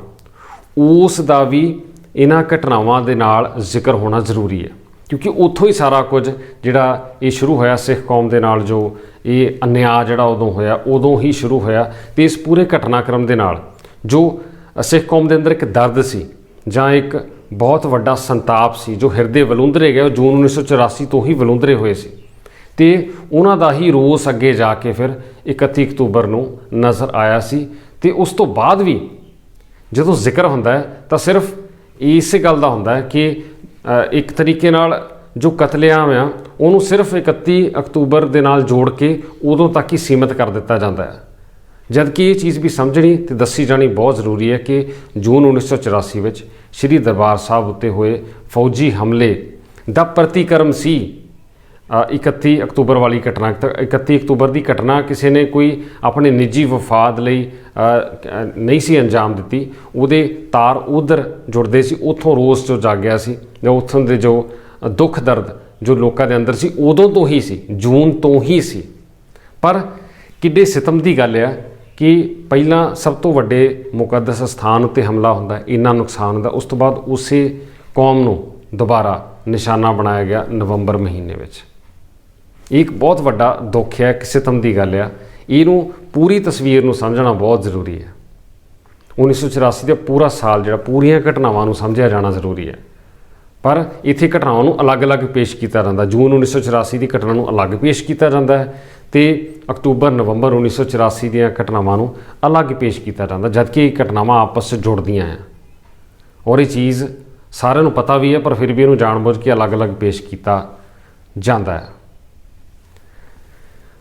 ਉਸ ਦਾ ਵੀ ਇਹਨਾਂ ਘਟਨਾਵਾਂ ਦੇ ਨਾਲ ਜ਼ਿਕਰ ਹੋਣਾ ਜ਼ਰੂਰੀ ਹੈ, ਕਿਉਂਕਿ ਉੱਥੋਂ ਹੀ ਸਾਰਾ ਕੁਝ ਜਿਹੜਾ ਇਹ ਸ਼ੁਰੂ ਹੋਇਆ ਸਿੱਖ ਕੌਮ ਦੇ ਨਾਲ, ਜੋ ਇਹ ਅਨਿਆਂ ਜਿਹੜਾ ਉਦੋਂ ਹੋਇਆ ਉਦੋਂ ਹੀ ਸ਼ੁਰੂ ਹੋਇਆ। ਅਤੇ ਇਸ ਪੂਰੇ ਘਟਨਾਕ੍ਰਮ ਦੇ ਨਾਲ ਜੋ ਸਿੱਖ ਕੌਮ ਦੇ ਅੰਦਰ ਇੱਕ ਦਰਦ ਸੀ ਜਾਂ ਇੱਕ ਬਹੁਤ ਵੱਡਾ ਸੰਤਾਪ ਸੀ, ਜੋ ਹਿਰਦੇ ਵਲੂੰਧਰੇ ਗਏ, ਉਹ ਜੂਨ 1984 ਤੋਂ ਹੀ ਵਲੂੰਧਰੇ ਹੋਏ ਸੀ। ਅਤੇ ਉਹਨਾਂ ਦਾ ਹੀ ਰੋਸ ਅੱਗੇ ਜਾ ਕੇ ਫਿਰ 31 ਅਕਤੂਬਰ ਨੂੰ ਨਜ਼ਰ ਆਇਆ ਸੀ। ਅਤੇ ਉਸ ਤੋਂ ਬਾਅਦ ਵੀ ਜਦੋਂ ਜ਼ਿਕਰ ਹੁੰਦਾ ਹੈ ਤਾਂ ਸਿਰਫ ਇਸੇ ਗੱਲ ਦਾ ਹੁੰਦਾ ਹੈ ਕਿ ਇੱਕ ਤਰੀਕੇ ਨਾਲ ਜੋ ਕਤਲੇਆਮ ਆ ਉਹਨੂੰ ਸਿਰਫ 31 ਅਕਤੂਬਰ ਦੇ ਨਾਲ ਜੋੜ ਕੇ ਉਦੋਂ ਤੱਕ ਹੀ ਸੀਮਿਤ ਕਰ ਦਿੱਤਾ ਜਾਂਦਾ ਹੈ। ਜਦ ਕਿ ਇਹ ਚੀਜ਼ ਵੀ ਸਮਝਣੀ ਅਤੇ ਦੱਸੀ ਜਾਣੀ ਬਹੁਤ ਜ਼ਰੂਰੀ ਹੈ ਕਿ ਜੂਨ 1984 ਵਿੱਚ ਸ਼੍ਰੀ ਦਰਬਾਰ ਸਾਹਿਬ ਉੱਤੇ ਹੋਏ ਫੌਜੀ ਹਮਲੇ ਦਾ ਪ੍ਰਤੀਕਰਮ ਸੀ 31 ਅਕਤੂਬਰ ਵਾਲੀ ਘਟਨਾ। 31 ਅਕਤੂਬਰ ਦੀ ਘਟਨਾ ਕਿਸੇ ਨੇ ਕੋਈ ਆਪਣੇ ਨਿੱਜੀ ਵਫਾਦ ਲਈ ਨਹੀਂ ਸੀ ਅੰਜਾਮ ਦਿੱਤੀ, ਉਹਦੇ ਤਾਰ ਉਧਰ ਜੁੜਦੇ ਸੀ, ਉੱਥੋਂ ਰੋਸ ਜੋ ਜਾਗਿਆ ਸੀ ਜਾਂ ਉੱਥੋਂ ਦੇ ਜੋ ਦੁੱਖ ਦਰਦ ਜੋ ਲੋਕਾਂ ਦੇ ਅੰਦਰ ਸੀ ਉਦੋਂ ਤੋਂ ਹੀ ਸੀ, ਜੂਨ ਤੋਂ ਹੀ ਸੀ। ਪਰ ਕਿੱਡੇ ਸਿਤਮ ਦੀ ਗੱਲ ਆ ਕਿ ਪਹਿਲਾਂ ਸਭ ਤੋਂ ਵੱਡੇ ਮੁਕੱਦਸ ਸਥਾਨ ਉੱਤੇ ਹਮਲਾ ਹੁੰਦਾ, ਇੰਨਾ ਨੁਕਸਾਨ ਹੁੰਦਾ, ਉਸ ਤੋਂ ਬਾਅਦ ਉਸੇ ਕੌਮ ਨੂੰ ਦੁਬਾਰਾ ਨਿਸ਼ਾਨਾ ਬਣਾਇਆ ਗਿਆ ਨਵੰਬਰ ਮਹੀਨੇ ਵਿੱਚ। ਇਹ ਇੱਕ ਬਹੁਤ ਵੱਡਾ ਦੁੱਖ ਹੈ, ਇੱਕ ਸਿਤਮ ਦੀ ਗੱਲ ਆ। ਇਹਨੂੰ ਪੂਰੀ ਤਸਵੀਰ ਨੂੰ ਸਮਝਣਾ ਬਹੁਤ ਜ਼ਰੂਰੀ ਹੈ। 1984 ਦਾ ਪੂਰਾ ਸਾਲ ਜਿਹੜਾ ਪੂਰੀਆਂ ਘਟਨਾਵਾਂ ਨੂੰ ਸਮਝਿਆ ਜਾਣਾ ਜ਼ਰੂਰੀ ਹੈ। ਪਰ ਇੱਥੇ ਘਟਨਾਵਾਂ ਨੂੰ ਅਲੱਗ-ਅਲੱਗ ਪੇਸ਼ ਕੀਤਾ ਜਾਂਦਾ। ਜੂਨ 1984 ਦੀ ਘਟਨਾ ਨੂੰ ਅਲੱਗ ਪੇਸ਼ ਕੀਤਾ ਜਾਂਦਾ ਹੈ ਅਤੇ ਅਕਤੂਬਰ ਨਵੰਬਰ 1984 ਦੀਆਂ ਘਟਨਾਵਾਂ ਨੂੰ ਅਲੱਗ ਪੇਸ਼ ਕੀਤਾ ਜਾਂਦਾ, ਜਦਕਿ ਇਹ ਘਟਨਾਵਾਂ ਆਪਸ 'ਚ ਜੁੜਦੀਆਂ ਹੈ। ਔਰ ਇਹ ਚੀਜ਼ ਸਾਰਿਆਂ ਨੂੰ ਪਤਾ ਵੀ ਹੈ, ਪਰ ਫਿਰ ਵੀ ਇਹਨੂੰ ਜਾਣਬੁੱਝ ਕੇ ਅਲੱਗ-ਅਲੱਗ ਪੇਸ਼ ਕੀਤਾ ਜਾਂਦਾ ਹੈ।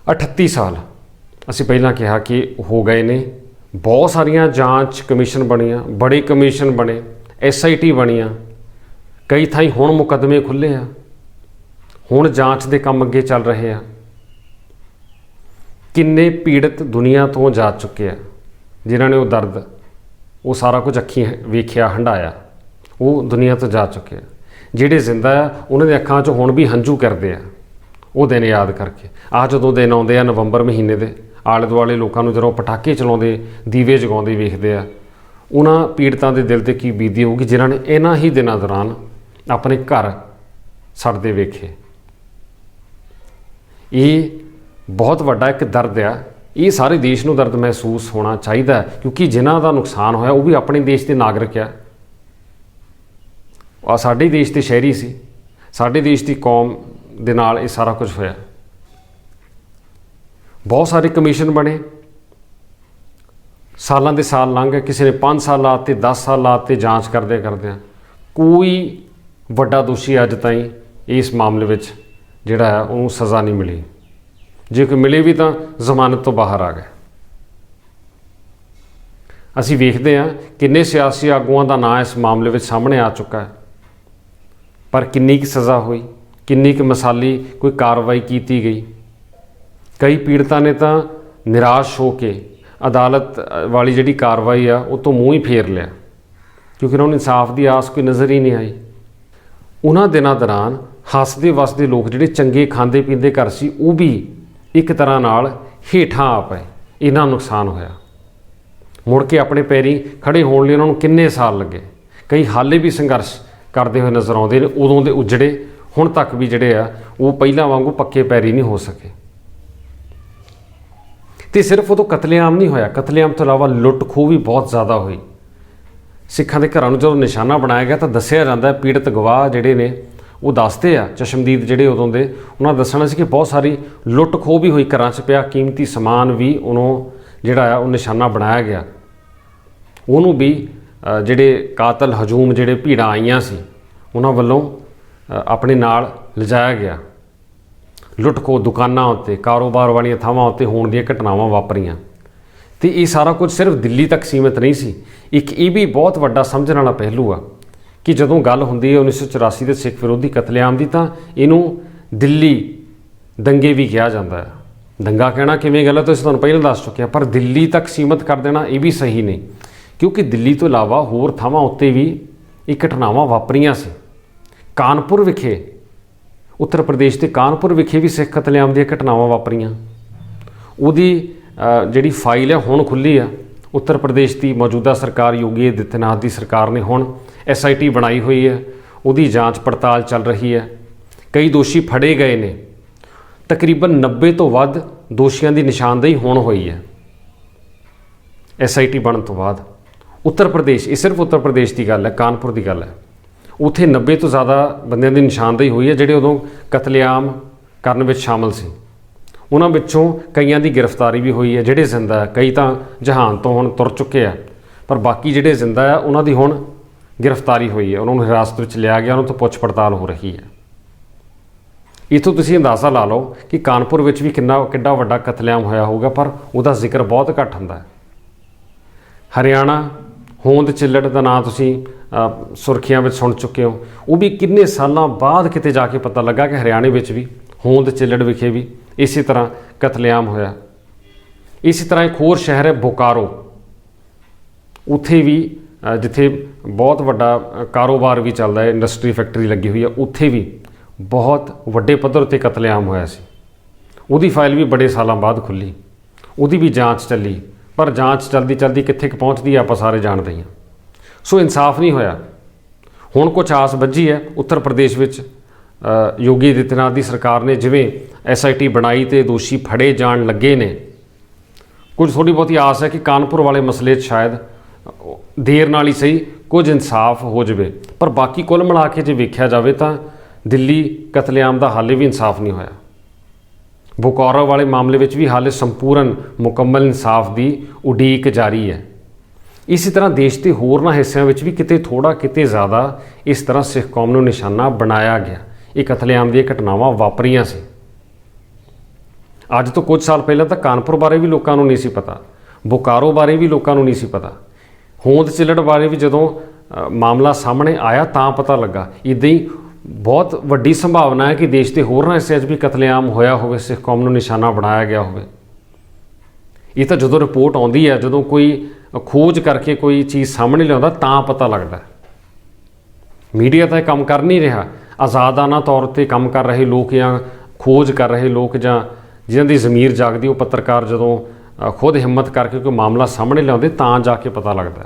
38 ਸਾਲ ਅਸੀਂ ਪਹਿਲਾਂ ਕਿਹਾ ਕਿ ਹੋ ਗਏ ਨੇ। ਬਹੁਤ ਸਾਰੀਆਂ ਜਾਂਚ ਕਮਿਸ਼ਨ ਬਣੀਆਂ, ਬੜੇ ਕਮਿਸ਼ਨ ਬਣੇ, SIT ਬਣੀਆਂ, ਕਈ ਥਾਈਂ ਹੁਣ ਮੁਕੱਦਮੇ ਖੁੱਲ੍ਹੇ ਆ, ਹੁਣ ਜਾਂਚ ਦੇ ਕੰਮ ਅੱਗੇ ਚੱਲ ਰਹੇ ਆ। ਕਿੰਨੇ ਪੀੜਤ ਦੁਨੀਆ ਤੋਂ ਜਾ ਚੁੱਕੇ ਆ ਜਿਨ੍ਹਾਂ ਨੇ ਉਹ ਦਰਦ, ਉਹ ਸਾਰਾ ਕੁਝ ਅੱਖੀਂ ਵੇਖਿਆ, ਹੰਢਾਇਆ, ਉਹ ਦੁਨੀਆ ਤੋਂ ਜਾ ਚੁੱਕੇ ਆ। ਜਿਹੜੇ ਜ਼ਿੰਦਾ ਆ ਉਹਨਾਂ ਦੇ ਅੱਖਾਂ 'ਚ ਹੁਣ ਵੀ ਹੰਝੂ ਕਰਦੇ ਆ ਉਹ ਦਿਨ ਯਾਦ ਕਰਕੇ। ਆਹ ਜਦੋਂ ਦਿਨ ਆਉਂਦੇ ਆ ਨਵੰਬਰ ਮਹੀਨੇ ਦੇ, ਆਲੇ ਦੁਆਲੇ ਲੋਕਾਂ ਨੂੰ ਜਦੋਂ ਪਟਾਕੇ ਚਲਾਉਂਦੇ, ਦੀਵੇ ਜਗਾਉਂਦੇ ਵੇਖਦੇ ਆ, ਉਹਨਾਂ ਪੀੜਤਾਂ ਦੇ ਦਿਲ 'ਤੇ ਕੀ ਬੀਤਦੀ ਹੋਊਗੀ ਜਿਨ੍ਹਾਂ ਨੇ ਇਹਨਾਂ ਹੀ ਦਿਨਾਂ ਦੌਰਾਨ ਆਪਣੇ ਘਰ ਸੜਦੇ ਵੇਖੇ। ਇਹ ਬਹੁਤ ਵੱਡਾ ਇੱਕ ਦਰਦ ਆ। ਇਹ ਸਾਰੇ ਦੇਸ਼ ਨੂੰ ਦਰਦ ਮਹਿਸੂਸ ਹੋਣਾ ਚਾਹੀਦਾ, ਕਿਉਂਕਿ ਜਿਨ੍ਹਾਂ ਦਾ ਨੁਕਸਾਨ ਹੋਇਆ ਉਹ ਵੀ ਆਪਣੇ ਦੇਸ਼ ਦੇ ਨਾਗਰਿਕ ਆ। ਸਾਡੇ ਦੇਸ਼ ਦੇ ਸ਼ਹਿਰੀ ਸੀ, ਸਾਡੇ ਦੇਸ਼ ਦੀ ਕੌਮ ਦੇ ਨਾਲ ਇਹ ਸਾਰਾ ਕੁਝ ਹੋਇਆ। ਬਹੁਤ ਸਾਰੇ ਕਮਿਸ਼ਨ ਬਣੇ, ਸਾਲਾਂ ਦੇ ਸਾਲ ਲੰਘ ਗਏ, ਕਿਸੇ ਨੇ 5 ਸਾਲ ਲਾਤੇ, 10 ਸਾਲ ਲਾਤੇ ਜਾਂਚ ਕਰਦਿਆਂ ਕੋਈ ਵੱਡਾ ਦੋਸ਼ੀ ਅੱਜ ਤਾਈਂ ਇਸ ਮਾਮਲੇ ਵਿੱਚ ਜਿਹੜਾ ਹੈ ਉਹਨੂੰ ਸਜ਼ਾ ਨਹੀਂ ਮਿਲੀ। जे कोई मिले भी तो जमानत तो बाहर आ गए। ਅਸੀਂ ਵੇਖਦੇ ਹਾਂ ਕਿੰਨੇ ਸਿਆਸੀ ਆਗੂਆਂ ਦਾ ਨਾਂ ਇਸ ਮਾਮਲੇ ਵਿੱਚ ਸਾਹਮਣੇ ਆ ਚੁੱਕਾ ਹੈ, ਪਰ ਕਿੰਨੀ ਕੁ ਸਜ਼ਾ ਹੋਈ, ਕਿੰਨੀ ਕੁ ਮਿਸਾਲੀ ਕੋਈ ਕਾਰਵਾਈ ਕੀਤੀ ਗਈ। ਕਈ ਪੀੜਤਾਂ ਨੇ ਤਾਂ ਨਿਰਾਸ਼ ਹੋ ਕੇ ਅਦਾਲਤ ਵਾਲੀ ਜਿਹੜੀ ਕਾਰਵਾਈ ਆ ਉਹ ਤੋਂ ਮੂੰਹ ਹੀ ਫੇਰ ਲਿਆ, ਕਿਉਂਕਿ ਉਹਨਾਂ ਨੂੰ ਇਨਸਾਫ ਦੀ ਆਸ ਕੋਈ ਨਜ਼ਰ ਹੀ ਨਹੀਂ ਆਈ। ਉਹਨਾਂ ਦਿਨਾਂ ਦੌਰਾਨ ਹੱਸਦੇ ਵਸਦੇ ਲੋਕ ਜਿਹੜੇ ਚੰਗੇ ਖਾਂਦੇ ਪੀਂਦੇ ਘਰ ਸੀ ਉਹ ਵੀ ਇੱਕ ਤਰ੍ਹਾਂ ਨਾਲ ਹੇਠਾਂ ਆ ਪਏ। ਇਹਨਾਂ ਨੂੰ ਨੁਕਸਾਨ ਹੋਇਆ। ਮੁੜ ਕੇ ਆਪਣੇ ਪੈਰੀਂ ਖੜੇ ਹੋਣ ਲਈ ਉਹਨਾਂ ਨੂੰ ਕਿੰਨੇ ਸਾਲ ਲੱਗੇ। ਕਈ ਹਾਲੇ ਵੀ ਸੰਘਰਸ਼ ਕਰਦੇ ਹੋਏ ਨਜ਼ਰ ਆਉਂਦੇ ਨੇ। ਉਦੋਂ ਦੇ ਉਜੜੇ ਹੁਣ ਤੱਕ ਵੀ ਜਿਹੜੇ ਆ ਉਹ ਪਹਿਲਾਂ ਵਾਂਗੂ ਪੱਕੇ ਪੈਰੀ ਨਹੀਂ ਹੋ ਸਕੇ। ਤੇ ਸਿਰਫ ਉਦੋਂ ਕਤਲੇਆਮ ਨਹੀਂ ਹੋਇਆ, ਕਤਲੇਆਮ ਤੋਂ ਇਲਾਵਾ ਲੁੱਟ ਖੋਹ ਵੀ ਬਹੁਤ ਜ਼ਿਆਦਾ ਹੋਈ। ਸਿੱਖਾਂ ਦੇ ਘਰਾਂ ਨੂੰ ਜਦੋਂ ਨਿਸ਼ਾਨਾ ਬਣਾਇਆ ਗਿਆ ਤਾਂ ਦੱਸਿਆ ਜਾਂਦਾ, ਪੀੜਤ ਗਵਾਹ ਜਿਹੜੇ ਨੇ ਉਹ ਦੱਸਦੇ ਆ, ਚਸ਼ਮਦੀਦ ਜਿਹੜੇ ਉਦੋਂ ਦੇ, ਉਹਨਾਂ ਦੱਸਣਾ ਸੀ ਕਿ ਬਹੁਤ ਸਾਰੀ ਲੁੱਟ ਖੋਹ ਵੀ ਹੋਈ, ਘਰਾਂ 'ਚ ਪਿਆ ਕੀਮਤੀ ਸਮਾਨ ਵੀ ਉਹਨੂੰ ਜਿਹੜਾ ਆ ਉਹ ਨਿਸ਼ਾਨਾ ਬਣਾਇਆ ਗਿਆ। ਉਹਨੂੰ ਵੀ ਜਿਹੜੇ ਕਾਤਲ ਹਜੂਮ ਜਿਹੜੇ ਭੀੜਾਂ ਆਈਆਂ ਸੀ ਉਹਨਾਂ ਵੱਲੋਂ ਆਪਣੇ ਨਾਲ ਲਿਜਾਇਆ ਗਿਆ। ਲੁੱਟ ਖੋਹ ਦੁਕਾਨਾਂ ਉੱਤੇ, ਕਾਰੋਬਾਰ ਵਾਲੀਆਂ ਥਾਵਾਂ ਉੱਤੇ ਹੋਣ ਦੀਆਂ ਘਟਨਾਵਾਂ ਵਾਪਰੀਆਂ। ਅਤੇ ਇਹ ਸਾਰਾ ਕੁਝ ਸਿਰਫ ਦਿੱਲੀ ਤੱਕ ਸੀਮਿਤ ਨਹੀਂ ਸੀ। ਇੱਕ ਇਹ ਵੀ ਬਹੁਤ ਵੱਡਾ ਸਮਝਣ ਵਾਲਾ ਪਹਿਲੂ ਆ ਕਿ ਜਦੋਂ ਗੱਲ ਹੁੰਦੀ ਹੈ 1984 ਦੇ ਸਿੱਖ ਵਿਰੋਧੀ ਕਤਲੇਆਮ ਦੀ, ਤਾਂ ਇਹਨੂੰ ਦਿੱਲੀ ਦੰਗੇ ਵੀ ਕਿਹਾ ਜਾਂਦਾ ਹੈ। ਦੰਗਾ ਕਹਿਣਾ ਕਿਵੇਂ ਗਲਤ ਹੈ, ਅਸੀਂ ਤੁਹਾਨੂੰ ਪਹਿਲਾਂ ਦੱਸ ਚੁੱਕੇ ਹਾਂ, ਪਰ ਦਿੱਲੀ ਤੱਕ ਸੀਮਿਤ ਕਰ ਦੇਣਾ ਇਹ ਵੀ ਸਹੀ ਨਹੀਂ, ਕਿਉਂਕਿ ਦਿੱਲੀ ਤੋਂ ਇਲਾਵਾ ਹੋਰ ਥਾਵਾਂ ਉੱਤੇ ਵੀ ਇਹ ਘਟਨਾਵਾਂ ਵਾਪਰੀਆਂ ਸੀ। ਕਾਨਪੁਰ ਵਿਖੇ, ਉੱਤਰ ਪ੍ਰਦੇਸ਼ ਦੇ ਕਾਨਪੁਰ ਵਿਖੇ ਵੀ ਸਿੱਖ ਕਤਲੇਆਮ ਦੀਆਂ ਘਟਨਾਵਾਂ ਵਾਪਰੀਆਂ। ਉਹਦੀ ਜਿਹੜੀ ਫਾਈਲ ਹੈ ਹੁਣ ਖੁੱਲ੍ਹੀ ਆ। ਉੱਤਰ ਪ੍ਰਦੇਸ਼ ਦੀ ਮੌਜੂਦਾ ਸਰਕਾਰ ਯੋਗੀ ਆਦਿੱਤਿਆਨਾਥ ਦੀ ਸਰਕਾਰ ਨੇ ਹੁਣ SIT ਬਣਾਈ ਹੋਈ ਹੈ, ਉਹਦੀ ਜਾਂਚ ਪੜਤਾਲ ਚੱਲ ਰਹੀ ਹੈ। ਕਈ ਦੋਸ਼ੀ ਫੜੇ ਗਏ ਨੇ। ਤਕਰੀਬਨ 90 ਤੋਂ ਵੱਧ ਦੋਸ਼ੀਆਂ ਦੀ ਨਿਸ਼ਾਨਦੇਹੀ ਹੁਣ ਹੋਈ ਹੈ SIT ਬਣਨ ਤੋਂ ਬਾਅਦ। ਉੱਤਰ ਪ੍ਰਦੇਸ਼, ਇਹ ਸਿਰਫ ਉੱਤਰ ਪ੍ਰਦੇਸ਼ ਦੀ ਗੱਲ ਹੈ, ਕਾਨਪੁਰ ਦੀ ਗੱਲ ਹੈ, ਉੱਥੇ 90 ਤੋਂ ਜ਼ਿਆਦਾ ਬੰਦਿਆਂ ਦੀ ਨਿਸ਼ਾਨਦੇਹੀ ਹੋਈ ਹੈ ਜਿਹੜੇ ਉਦੋਂ ਕਤਲੇਆਮ ਕਰਨ ਵਿੱਚ ਸ਼ਾਮਲ ਸੀ। ਉਹਨਾਂ ਵਿੱਚੋਂ ਕਈਆਂ ਦੀ ਗ੍ਰਿਫਤਾਰੀ ਵੀ ਹੋਈ ਹੈ, ਜਿਹੜੇ ਜ਼ਿੰਦਾ ਹੈ। ਕਈ ਤਾਂ ਜਹਾਨ ਤੋਂ ਹੁਣ ਤੁਰ ਚੁੱਕੇ ਆ, ਪਰ ਬਾਕੀ ਜਿਹੜੇ ਜ਼ਿੰਦਾ ਆ ਉਹਨਾਂ ਦੀ ਹੁਣ ਗ੍ਰਿਫਤਾਰੀ ਹੋਈ ਹੈ, ਉਹਨਾਂ ਨੂੰ ਹਿਰਾਸਤ ਵਿੱਚ ਲਿਆ ਗਿਆ, ਉਹਨਾਂ ਤੋਂ ਪੁੱਛ ਪੜਤਾਲ ਹੋ ਰਹੀ ਹੈ। ਇੱਥੋਂ ਤੁਸੀਂ ਅੰਦਾਜ਼ਾ ਲਾ ਲਓ ਕਿ ਕਾਨਪੁਰ ਵਿੱਚ ਵੀ ਕਿੱਡਾ ਵੱਡਾ ਕਤਲੇਆਮ ਹੋਇਆ ਹੋਊਗਾ, ਪਰ ਉਹਦਾ ਜ਼ਿਕਰ ਬਹੁਤ ਘੱਟ ਹੁੰਦਾ ਹੈ। ਹਰਿਆਣਾ, ਹੋਂਦ ਚਿੱਲੜ ਦਾ ਨਾਂ ਤੁਸੀਂ ਸੁਰਖੀਆਂ ਵਿੱਚ ਸੁਣ ਚੁੱਕੇ ਹੋ। ਉਹ ਵੀ ਕਿੰਨੇ ਸਾਲਾਂ ਬਾਅਦ ਕਿਤੇ ਜਾ ਕੇ ਪਤਾ ਲੱਗਾ ਕਿ ਹਰਿਆਣੇ ਵਿੱਚ ਵੀ, ਹੋਂਦ ਚਿੱਲੜ ਵਿਖੇ ਵੀ ਇਸੇ ਤਰ੍ਹਾਂ ਕਤਲੇਆਮ ਹੋਇਆ। ਇਸੇ ਤਰ੍ਹਾਂ ਇੱਕ ਹੋਰ ਸ਼ਹਿਰ ਹੈ ਬੋਕਾਰੋ, ਉੱਥੇ ਵੀ ਜਿੱਥੇ ਬਹੁਤ ਵੱਡਾ ਕਾਰੋਬਾਰ ਵੀ ਚੱਲਦਾ ਹੈ, ਇੰਡਸਟਰੀ ਫੈਕਟਰੀ ਲੱਗੀ ਹੋਈ ਹੈ, ਉੱਥੇ ਵੀ ਬਹੁਤ ਵੱਡੇ ਪੱਧਰ ਉੱਤੇ ਕਤਲੇਆਮ ਹੋਇਆ ਸੀ। ਉਹਦੀ ਫਾਈਲ ਵੀ ਬੜੇ ਸਾਲਾਂ ਬਾਅਦ ਖੁੱਲ੍ਹੀ, ਉਹਦੀ ਵੀ ਜਾਂਚ ਚੱਲੀ, ਪਰ ਜਾਂਚ ਚਲਦੀ ਚਲਦੀ ਕਿੱਥੇ ਕੁ ਪਹੁੰਚਦੀ ਆਪਾਂ ਸਾਰੇ ਜਾਣਦੇ ਹਾਂ। ਸੋ ਇਨਸਾਫ ਨਹੀਂ ਹੋਇਆ। ਹੁਣ ਕੁਛ ਆਸ ਬੱਝੀ ਹੈ ਉੱਤਰ ਪ੍ਰਦੇਸ਼ ਵਿੱਚ। ਯੋਗੀ ਆਦਿੱਤਿਆਨਾਥ ਦੀ ਸਰਕਾਰ ਨੇ ਜਿਵੇਂ SIT ਬਣਾਈ ਅਤੇ ਦੋਸ਼ੀ ਫੜੇ ਜਾਣ ਲੱਗੇ ਨੇ, ਕੁਝ ਥੋੜ੍ਹੀ ਬਹੁਤੀ ਆਸ ਹੈ ਕਿ ਕਾਨਪੁਰ ਵਾਲੇ ਮਸਲੇ 'ਚ ਸ਼ਾਇਦ ਦੇਰ ਨਾਲ ਹੀ ਸਹੀ ਕੁਝ ਇਨਸਾਫ ਹੋ ਜਾਵੇ। ਪਰ ਬਾਕੀ ਕੁੱਲ ਮਿਲਾ ਕੇ ਜੇ ਵੇਖਿਆ ਜਾਵੇ ਤਾਂ ਦਿੱਲੀ ਕਤਲੇਆਮ ਦਾ ਹਾਲੇ ਵੀ ਇਨਸਾਫ ਨਹੀਂ ਹੋਇਆ। ਬੋਕਾਰੋ ਵਾਲੇ ਮਾਮਲੇ ਵਿੱਚ ਵੀ ਹਾਲੇ ਸੰਪੂਰਨ ਮੁਕੰਮਲ ਇਨਸਾਫ ਦੀ ਉਡੀਕ ਜਾਰੀ ਹੈ। ਇਸੇ ਤਰ੍ਹਾਂ ਦੇਸ਼ ਦੇ ਹੋਰਨਾਂ ਹਿੱਸਿਆਂ ਵਿੱਚ ਵੀ ਕਿਤੇ ਥੋੜ੍ਹਾ ਕਿਤੇ ਜ਼ਿਆਦਾ ਇਸ ਤਰ੍ਹਾਂ ਸਿੱਖ ਕੌਮ ਨੂੰ ਨਿਸ਼ਾਨਾ ਬਣਾਇਆ ਗਿਆ। ਇਹ ਕਤਲੇਆਮ ਦੀਆਂ ਘਟਨਾਵਾਂ ਵਾਪਰੀਆਂ ਸੀ। ਅੱਜ ਤੋਂ ਕੁਝ ਸਾਲ ਪਹਿਲਾਂ ਤਾਂ ਕਾਨਪੁਰ ਬਾਰੇ ਵੀ ਲੋਕਾਂ ਨੂੰ ਨਹੀਂ ਸੀ ਪਤਾ, ਬੋਕਾਰੋ ਬਾਰੇ ਵੀ ਲੋਕਾਂ ਨੂੰ ਨਹੀਂ ਸੀ ਪਤਾ, ਹੋਂਦ ਚਿੱਲੜ ਬਾਰੇ ਵੀ ਜਦੋਂ ਮਾਮਲਾ ਸਾਹਮਣੇ ਆਇਆ ਤਾਂ ਪਤਾ ਲੱਗਾ। ਇੱਦਾਂ ਹੀ ਬਹੁਤ ਵੱਡੀ ਸੰਭਾਵਨਾ ਹੈ ਕਿ ਦੇਸ਼ ਦੇ ਹੋਰਨਾਂ ਹਿੱਸਿਆਂ 'ਚ ਵੀ ਕਤਲੇਆਮ ਹੋਇਆ ਹੋਵੇ, ਸਿੱਖ ਕੌਮ ਨੂੰ ਨਿਸ਼ਾਨਾ ਬਣਾਇਆ ਗਿਆ ਹੋਵੇ। ਇਹ ਤਾਂ ਜਦੋਂ ਰਿਪੋਰਟ ਆਉਂਦੀ ਹੈ, ਜਦੋਂ ਕੋਈ ਖੋਜ ਕਰਕੇ ਕੋਈ ਚੀਜ਼ ਸਾਹਮਣੇ ਲਿਆਉਂਦਾ ਤਾਂ ਪਤਾ ਲੱਗਦਾ। ਮੀਡੀਆ ਤਾਂ ਇਹ ਕੰਮ ਕਰ ਨਹੀਂ ਰਿਹਾ। ਆਜ਼ਾਦਾਨਾ ਤੌਰ 'ਤੇ ਕੰਮ ਕਰ ਰਹੇ ਲੋਕ ਜਾਂ ਖੋਜ ਕਰ ਰਹੇ ਲੋਕ ਜਾਂ ਜਿਹਨਾਂ ਦੀ ਜ਼ਮੀਰ ਜਾਗਦੀ, ਉਹ ਪੱਤਰਕਾਰ ਜਦੋਂ ਖੁਦ ਹਿੰਮਤ ਕਰਕੇ ਕੋਈ ਮਾਮਲਾ ਸਾਹਮਣੇ ਲਿਆਉਂਦੇ ਤਾਂ ਜਾ ਕੇ ਪਤਾ ਲੱਗਦਾ।